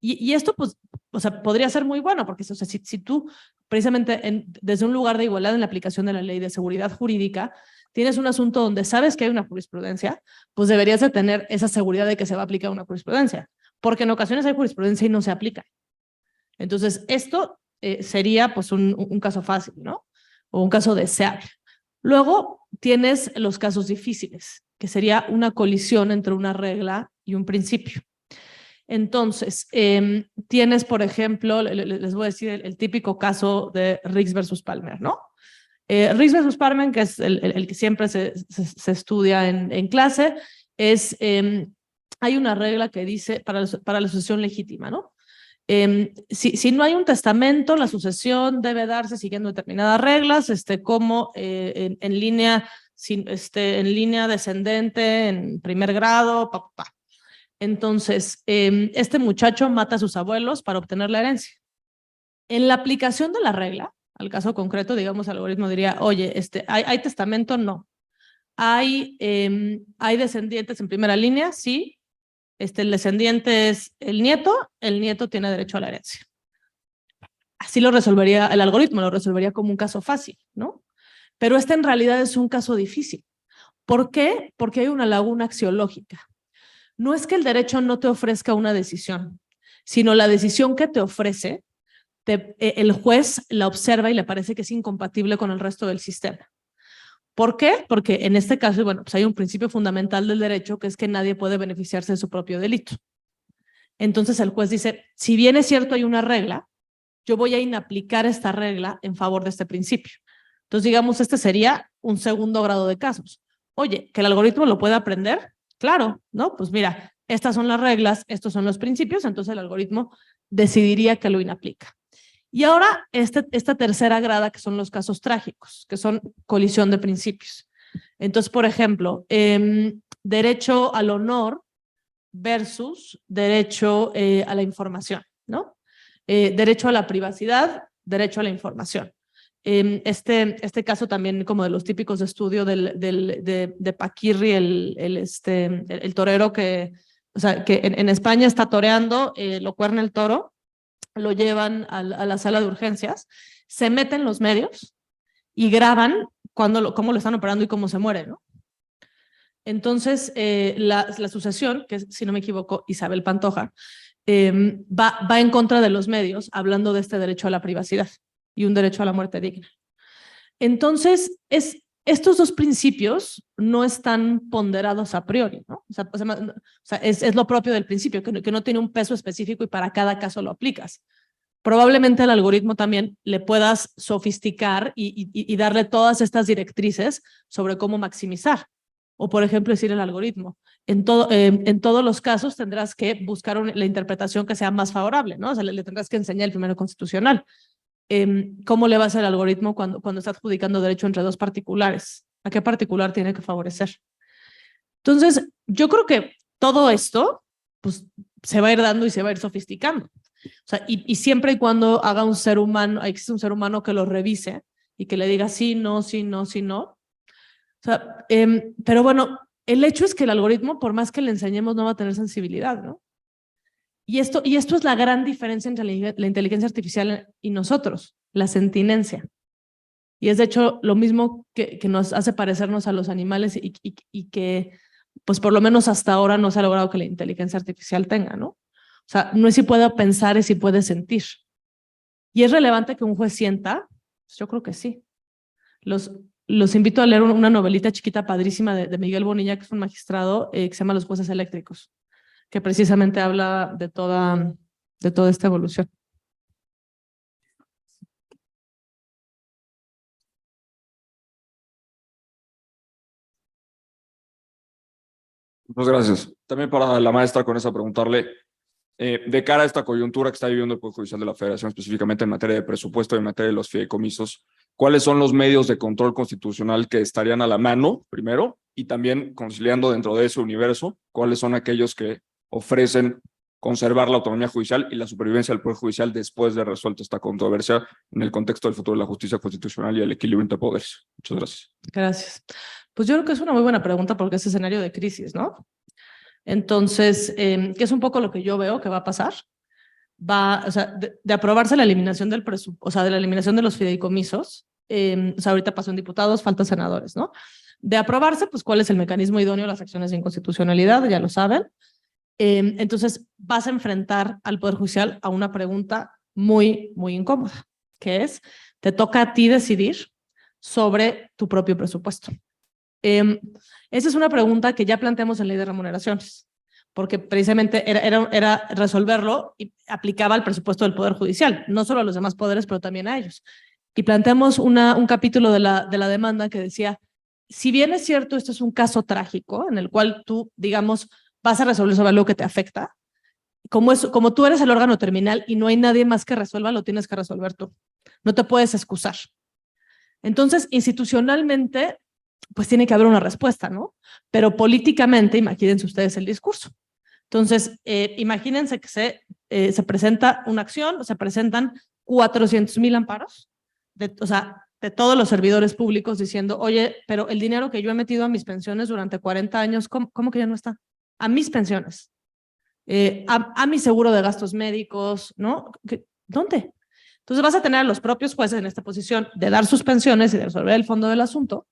Y esto, pues, o sea, podría ser muy bueno, porque o sea, si tú, precisamente desde un lugar de igualdad en la aplicación de la ley de seguridad jurídica, tienes un asunto donde sabes que hay una jurisprudencia, pues deberías de tener esa seguridad de que se va a aplicar una jurisprudencia, porque en ocasiones hay jurisprudencia y no se aplica. Entonces, esto sería pues un caso fácil, ¿no? O un caso deseable. Luego tienes los casos difíciles, que sería una colisión entre una regla y un principio. Entonces, tienes, por ejemplo, les voy a decir el típico caso de Riggs versus Palmer, ¿no? Riggs versus Palmer, que es el que siempre se estudia en clase, hay una regla que dice para la sucesión legítima, ¿no? Si no hay un testamento, la sucesión debe darse siguiendo determinadas reglas, como en línea descendente, en primer grado, Entonces, este muchacho mata a sus abuelos para obtener la herencia. En la aplicación de la regla, al caso concreto, digamos, el algoritmo diría, oye, ¿hay testamento? No. ¿Hay descendientes en primera línea? Sí. el descendiente es el nieto tiene derecho a la herencia. Así lo resolvería el algoritmo, lo resolvería como un caso fácil, ¿no? Pero en realidad es un caso difícil. ¿Por qué? Porque hay una laguna axiológica. No es que el derecho no te ofrezca una decisión, sino la decisión que te ofrece, el juez la observa y le parece que es incompatible con el resto del sistema. ¿Por qué? Porque en este caso, bueno, pues hay un principio fundamental del derecho que es que nadie puede beneficiarse de su propio delito. Entonces el juez dice, si bien es cierto hay una regla, yo voy a inaplicar esta regla en favor de este principio. Entonces, digamos, este sería un segundo grado de casos. Oye, ¿que el algoritmo lo puede aprender? Claro, ¿no? Pues mira, estas son las reglas, estos son los principios, entonces el algoritmo decidiría que lo inaplica. Y ahora, esta tercera grada, que son los casos trágicos, que son colisión de principios. Entonces, por ejemplo, derecho al honor versus derecho a la información, ¿no? Derecho a la privacidad, derecho a la información. Este caso también como de los típicos de estudio de Paquirri, el torero que, o sea, que en España está toreando, lo cuerna el toro, lo llevan a la sala de urgencias, se meten los medios y graban cómo lo están operando y cómo se muere, ¿no? Entonces, la sucesión, que es, si no me equivoco, Isabel Pantoja, va en contra de los medios hablando de este derecho a la privacidad y un derecho a la muerte digna. Entonces, estos dos principios no están ponderados a priori, ¿no? O sea, es lo propio del principio, que no tiene un peso específico y para cada caso lo aplicas. Probablemente al algoritmo también le puedas sofisticar y darle todas estas directrices sobre cómo maximizar. O, por ejemplo, decir el algoritmo, en todos los casos tendrás que buscar la interpretación que sea más favorable, ¿no? O sea, le tendrás que enseñar el primero constitucional. ¿Cómo le va a hacer el algoritmo cuando está adjudicando derecho entre dos particulares? ¿A qué particular tiene que favorecer? Entonces, yo creo que todo esto pues, se va a ir dando y se va a ir sofisticando. O sea, y siempre y cuando haga un ser humano, existe un ser humano que lo revise y que le diga sí, no, sí, no, sí, no. O sea, pero bueno, el hecho es que el algoritmo, por más que le enseñemos, no va a tener sensibilidad, ¿no? Y esto es la gran diferencia entre la inteligencia artificial y nosotros, la sentinencia. Y es de hecho lo mismo que nos hace parecernos a los animales y que, pues por lo menos hasta ahora no se ha logrado que la inteligencia artificial tenga, ¿no? O sea, no es si puede pensar, es si puede sentir. ¿Y es relevante que un juez sienta? Pues yo creo que sí. Los invito a leer una novelita chiquita padrísima de Miguel Bonilla, que es un magistrado, que se llama Los jueces eléctricos, que precisamente habla de toda esta evolución. Muchas gracias. También para la maestra con esa preguntarle, de cara a esta coyuntura que está viviendo el Poder Judicial de la Federación, específicamente en materia de presupuesto y en materia de los fideicomisos, ¿cuáles son los medios de control constitucional que estarían a la mano, primero? Y también, conciliando dentro de ese universo, ¿cuáles son aquellos que ofrecen conservar la autonomía judicial y la supervivencia del Poder Judicial después de resuelta esta controversia en el contexto del futuro de la justicia constitucional y el equilibrio entre poderes? Muchas gracias. Gracias. Pues yo creo que es una muy buena pregunta porque es escenario de crisis, ¿no? Entonces, que es un poco lo que yo veo que va a pasar. O sea, de aprobarse la eliminación del presupuesto, o sea, de la eliminación de los fideicomisos, o sea, ahorita pasó en diputados, faltan senadores, ¿no? De aprobarse, pues, ¿cuál es el mecanismo idóneo de las acciones de inconstitucionalidad? Ya lo saben. Entonces, vas a enfrentar al Poder Judicial a una pregunta muy, muy incómoda, que es, te toca a ti decidir sobre tu propio presupuesto. Esa es una pregunta que ya planteamos en ley de remuneraciones, porque precisamente era resolverlo y aplicaba al presupuesto del Poder Judicial, no solo a los demás poderes, pero también a ellos. Y planteamos un capítulo de la demanda que decía, si bien es cierto, esto es un caso trágico en el cual tú, digamos, vas a resolver sobre algo que te afecta, como tú eres el órgano terminal y no hay nadie más que resuelva, lo tienes que resolver tú. No te puedes excusar. Entonces, institucionalmente, pues tiene que haber una respuesta, ¿no? Pero políticamente, imagínense ustedes el discurso. Entonces, imagínense que se presenta una acción, se presentan 400,000 amparos, o sea, de todos los servidores públicos diciendo, oye, pero el dinero que yo he metido a mis pensiones durante 40 años, ¿cómo que ya no está? A mis pensiones. a mi seguro de gastos médicos, ¿no? ¿Dónde? Entonces vas a tener a los propios jueces en esta posición de dar suspensiones y de resolver el fondo del asunto.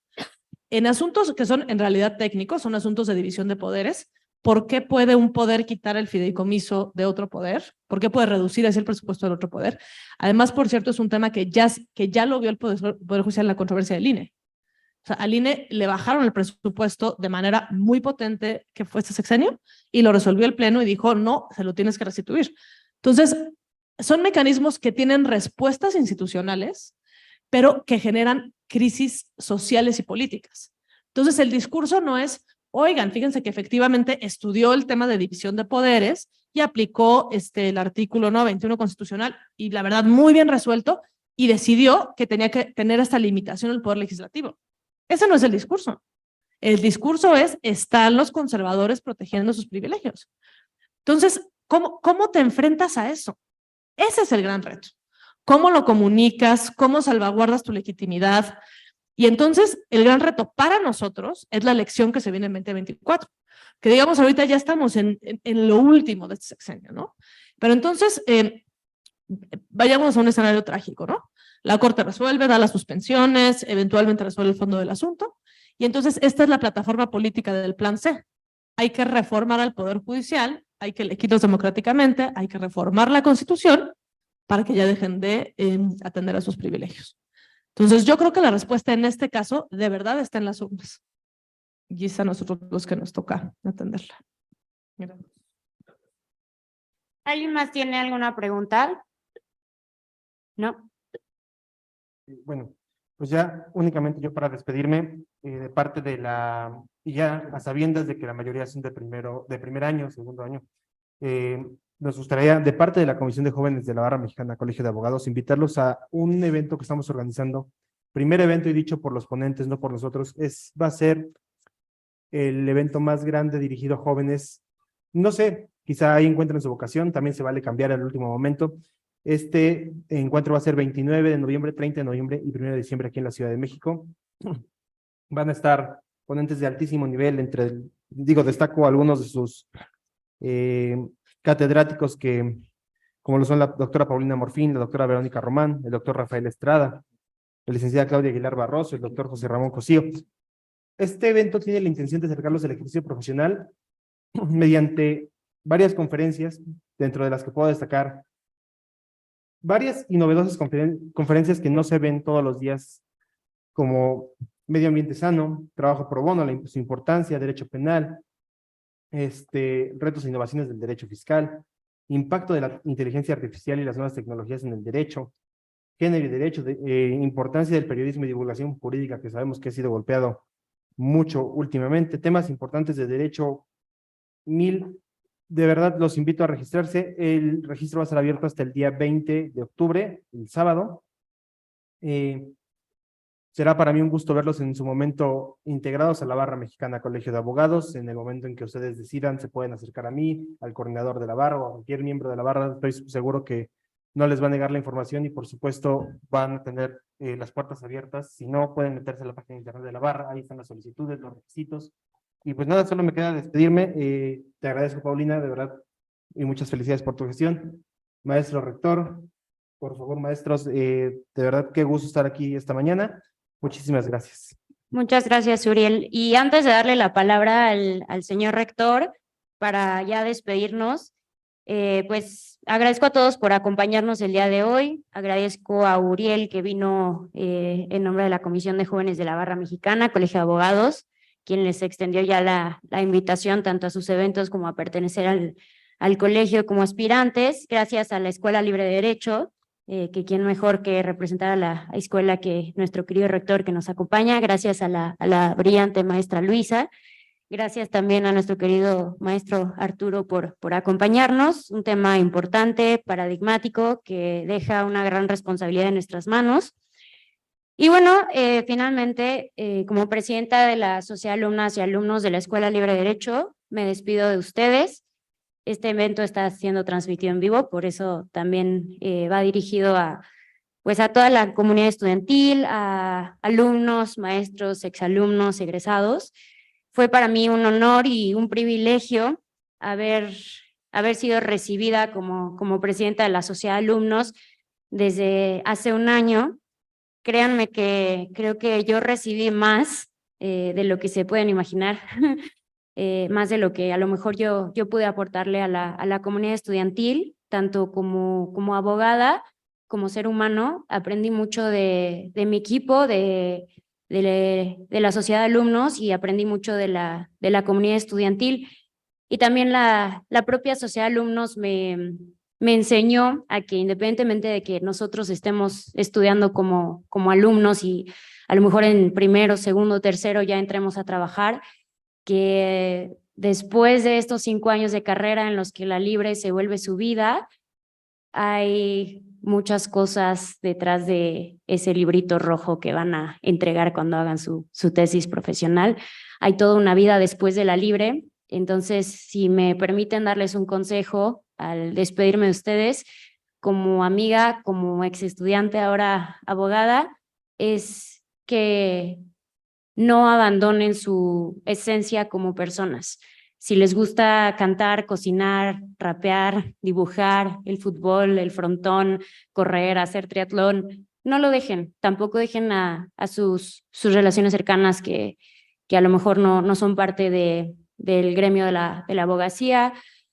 En asuntos que son en realidad técnicos, son asuntos de división de poderes. ¿Por qué puede un poder quitar el fideicomiso de otro poder? ¿Por qué puede reducir así el presupuesto del otro poder? Además, por cierto, es un tema que ya lo vio el Poder Judicial en la controversia del INE. O sea, al INE le bajaron el presupuesto de manera muy potente, que fue este sexenio, y lo resolvió el Pleno y dijo, no, se lo tienes que restituir. Entonces, son mecanismos que tienen respuestas institucionales, pero que generan crisis sociales y políticas. Entonces, el discurso no es, oigan, fíjense que efectivamente estudió el tema de división de poderes y aplicó el artículo 21 constitucional, y la verdad, muy bien resuelto, y decidió que tenía que tener esta limitación el poder legislativo. Ese no es el discurso. El discurso es, están los conservadores protegiendo sus privilegios. Entonces, ¿cómo te enfrentas a eso? Ese es el gran reto. ¿Cómo lo comunicas? ¿Cómo salvaguardas tu legitimidad? Y entonces, el gran reto para nosotros es la elección que se viene en 2024. Que digamos, ahorita ya estamos en lo último de este sexenio, ¿no? Pero entonces, vayamos a un escenario trágico, ¿no? La Corte resuelve, da las suspensiones, eventualmente resuelve el fondo del asunto, y entonces esta es la plataforma política del Plan C. Hay que reformar al Poder Judicial, hay que elegirlos democráticamente, hay que reformar la Constitución para que ya dejen de atender a sus privilegios. Entonces, yo creo que la respuesta en este caso, de verdad, está en las urnas. Y es a nosotros los que nos toca atenderla. Gracias. ¿Alguien más tiene alguna pregunta? ¿No? Bueno, pues ya únicamente yo para despedirme de parte de y ya a sabiendas de que la mayoría son de primer año, segundo año, nos gustaría, de parte de la Comisión de Jóvenes de la Barra Mexicana Colegio de Abogados, invitarlos a un evento que estamos organizando. Primer evento, y dicho por los ponentes, no por nosotros, va a ser el evento más grande dirigido a jóvenes. No sé, quizá ahí encuentren su vocación, también se vale cambiar al último momento. Este encuentro va a ser 29 de noviembre, 30 de noviembre y 1 de diciembre aquí en la Ciudad de México. Van a estar ponentes de altísimo nivel, destaco algunos de sus catedráticos como lo son la doctora Paulina Morfín, la doctora Verónica Román, el doctor Rafael Estrada, la licenciada Claudia Aguilar Barroso, el doctor José Ramón Cosío. Este evento tiene la intención de acercarlos al ejercicio profesional mediante varias conferencias, dentro de las que puedo destacar varias y novedosas conferencias que no se ven todos los días, como medio ambiente sano, trabajo pro bono, su importancia, derecho penal, retos e innovaciones del derecho fiscal, impacto de la inteligencia artificial y las nuevas tecnologías en el derecho, género y derecho, importancia del periodismo y divulgación jurídica, que sabemos que ha sido golpeado mucho últimamente, temas importantes de derecho, de verdad los invito a registrarse. El registro va a estar abierto hasta el día 20 de octubre, el sábado. Será para mí un gusto verlos en su momento integrados a la Barra Mexicana Colegio de Abogados. En el momento en que ustedes decidan, se pueden acercar a mí, al coordinador de la barra o a cualquier miembro de la barra. Estoy seguro que no les va a negar la información y por supuesto van a tener las puertas abiertas. Si no, pueden meterse a la página de internet de la barra, ahí están las solicitudes, los requisitos. Y pues nada, solo me queda despedirme. Te agradezco, Paulina, de verdad, y muchas felicidades por tu gestión. Maestro rector, por favor, maestros, de verdad, qué gusto estar aquí esta mañana. Muchísimas gracias. Muchas gracias, Uriel. Y antes de darle la palabra al señor rector, para ya despedirnos, pues agradezco a todos por acompañarnos el día de hoy. Agradezco a Uriel que vino en nombre de la Comisión de Jóvenes de la Barra Mexicana, Colegio de Abogados, quien les extendió ya la invitación tanto a sus eventos como a pertenecer al colegio como aspirantes. Gracias a la Escuela Libre de Derecho, que quién mejor que representar a la escuela que nuestro querido rector que nos acompaña. Gracias a la brillante maestra Luisa. Gracias también a nuestro querido maestro Arturo por acompañarnos. Un tema importante, paradigmático, que deja una gran responsabilidad en nuestras manos. Y bueno, finalmente, como presidenta de la Sociedad de Alumnas y Alumnos de la Escuela Libre de Derecho, me despido de ustedes. Este evento está siendo transmitido en vivo, por eso también va dirigido a toda la comunidad estudiantil, a alumnos, maestros, exalumnos, egresados. Fue para mí un honor y un privilegio haber haber sido recibida como presidenta de la Sociedad de Alumnos desde hace un año. Créanme que creo que yo recibí más de lo que se pueden imaginar, más de lo que a lo mejor yo pude aportarle a la comunidad estudiantil, tanto como abogada, como ser humano. Aprendí mucho de mi equipo, de la sociedad de alumnos, y aprendí mucho de la comunidad estudiantil. Y también la propia sociedad de alumnos me enseñó a que, independientemente de que nosotros estemos estudiando como alumnos y a lo mejor en primero, segundo, tercero ya entremos a trabajar, que después de estos 5 años de carrera en los que la libre se vuelve su vida, hay muchas cosas detrás de ese librito rojo que van a entregar cuando hagan su tesis profesional. Hay toda una vida después de la libre. Entonces, si me permiten darles un consejo al despedirme de ustedes, como amiga, como ex estudiante, ahora abogada, es que no abandonen su esencia como personas. Si les gusta cantar, cocinar, rapear, dibujar, el fútbol, el frontón, correr, hacer triatlón, no lo dejen. Tampoco dejen a sus relaciones cercanas que a lo mejor no son parte del gremio de la abogacía.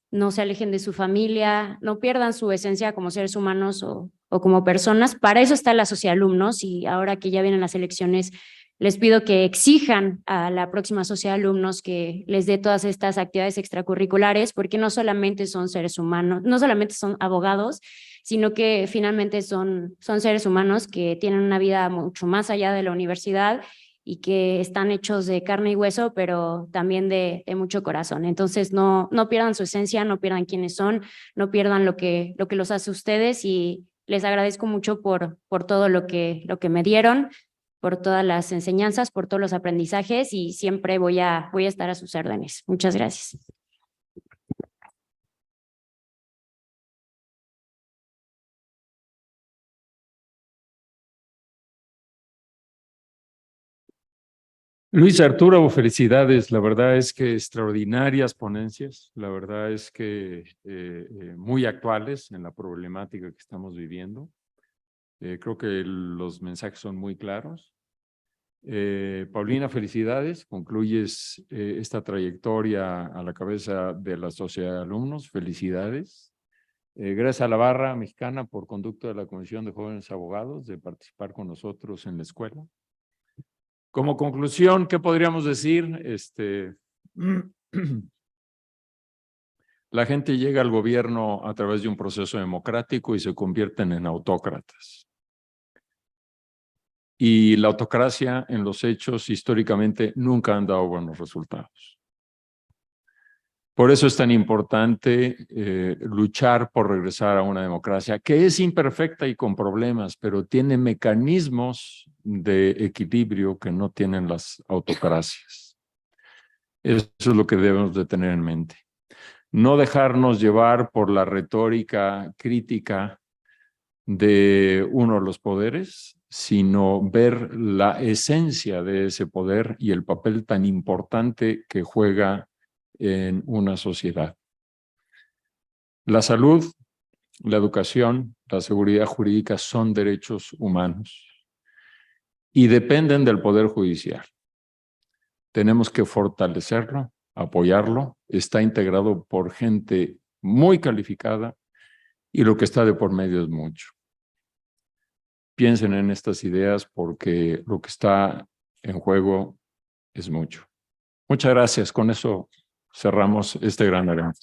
No se alejen de su familia, no pierdan su esencia como seres humanos o como personas. Para eso está la sociedad de alumnos, y ahora que ya vienen las elecciones, les pido que exijan a la próxima sociedad de alumnos que les dé todas estas actividades extracurriculares, porque no solamente son seres humanos, no solamente son abogados, sino que finalmente son seres humanos que tienen una vida mucho más allá de la universidad y que están hechos de carne y hueso, pero también de mucho corazón. Entonces, no pierdan su esencia, no pierdan quiénes son, no pierdan lo que los hace ustedes, y les agradezco mucho por todo lo que me dieron, por todas las enseñanzas, por todos los aprendizajes, y siempre voy a estar a sus órdenes. Muchas gracias. Luis Arturo, felicidades. La verdad es que extraordinarias ponencias. La verdad es que muy actuales en la problemática que estamos viviendo. Creo que los mensajes son muy claros. Paulina, felicidades. Concluyes esta trayectoria a la cabeza de la Sociedad de Alumnos. Felicidades. Gracias a la Barra Mexicana por conducto de la Comisión de Jóvenes Abogados de participar con nosotros en la escuela. Como conclusión, ¿qué podríamos decir? La gente llega al gobierno a través de un proceso democrático y se convierten en autócratas. Y la autocracia en los hechos históricamente nunca han dado buenos resultados. Por eso es tan importante luchar por regresar a una democracia que es imperfecta y con problemas, pero tiene mecanismos de equilibrio que no tienen las autocracias. Eso es lo que debemos de tener en mente. No dejarnos llevar por la retórica crítica de uno de los poderes, sino ver la esencia de ese poder y el papel tan importante que juega en una sociedad. La salud, la educación, la seguridad jurídica son derechos humanos y dependen del Poder Judicial. Tenemos que fortalecerlo, apoyarlo. Está integrado por gente muy calificada y lo que está de por medio es mucho. Piensen en estas ideas porque lo que está en juego es mucho. Muchas gracias. Con eso cerramos este gran evento.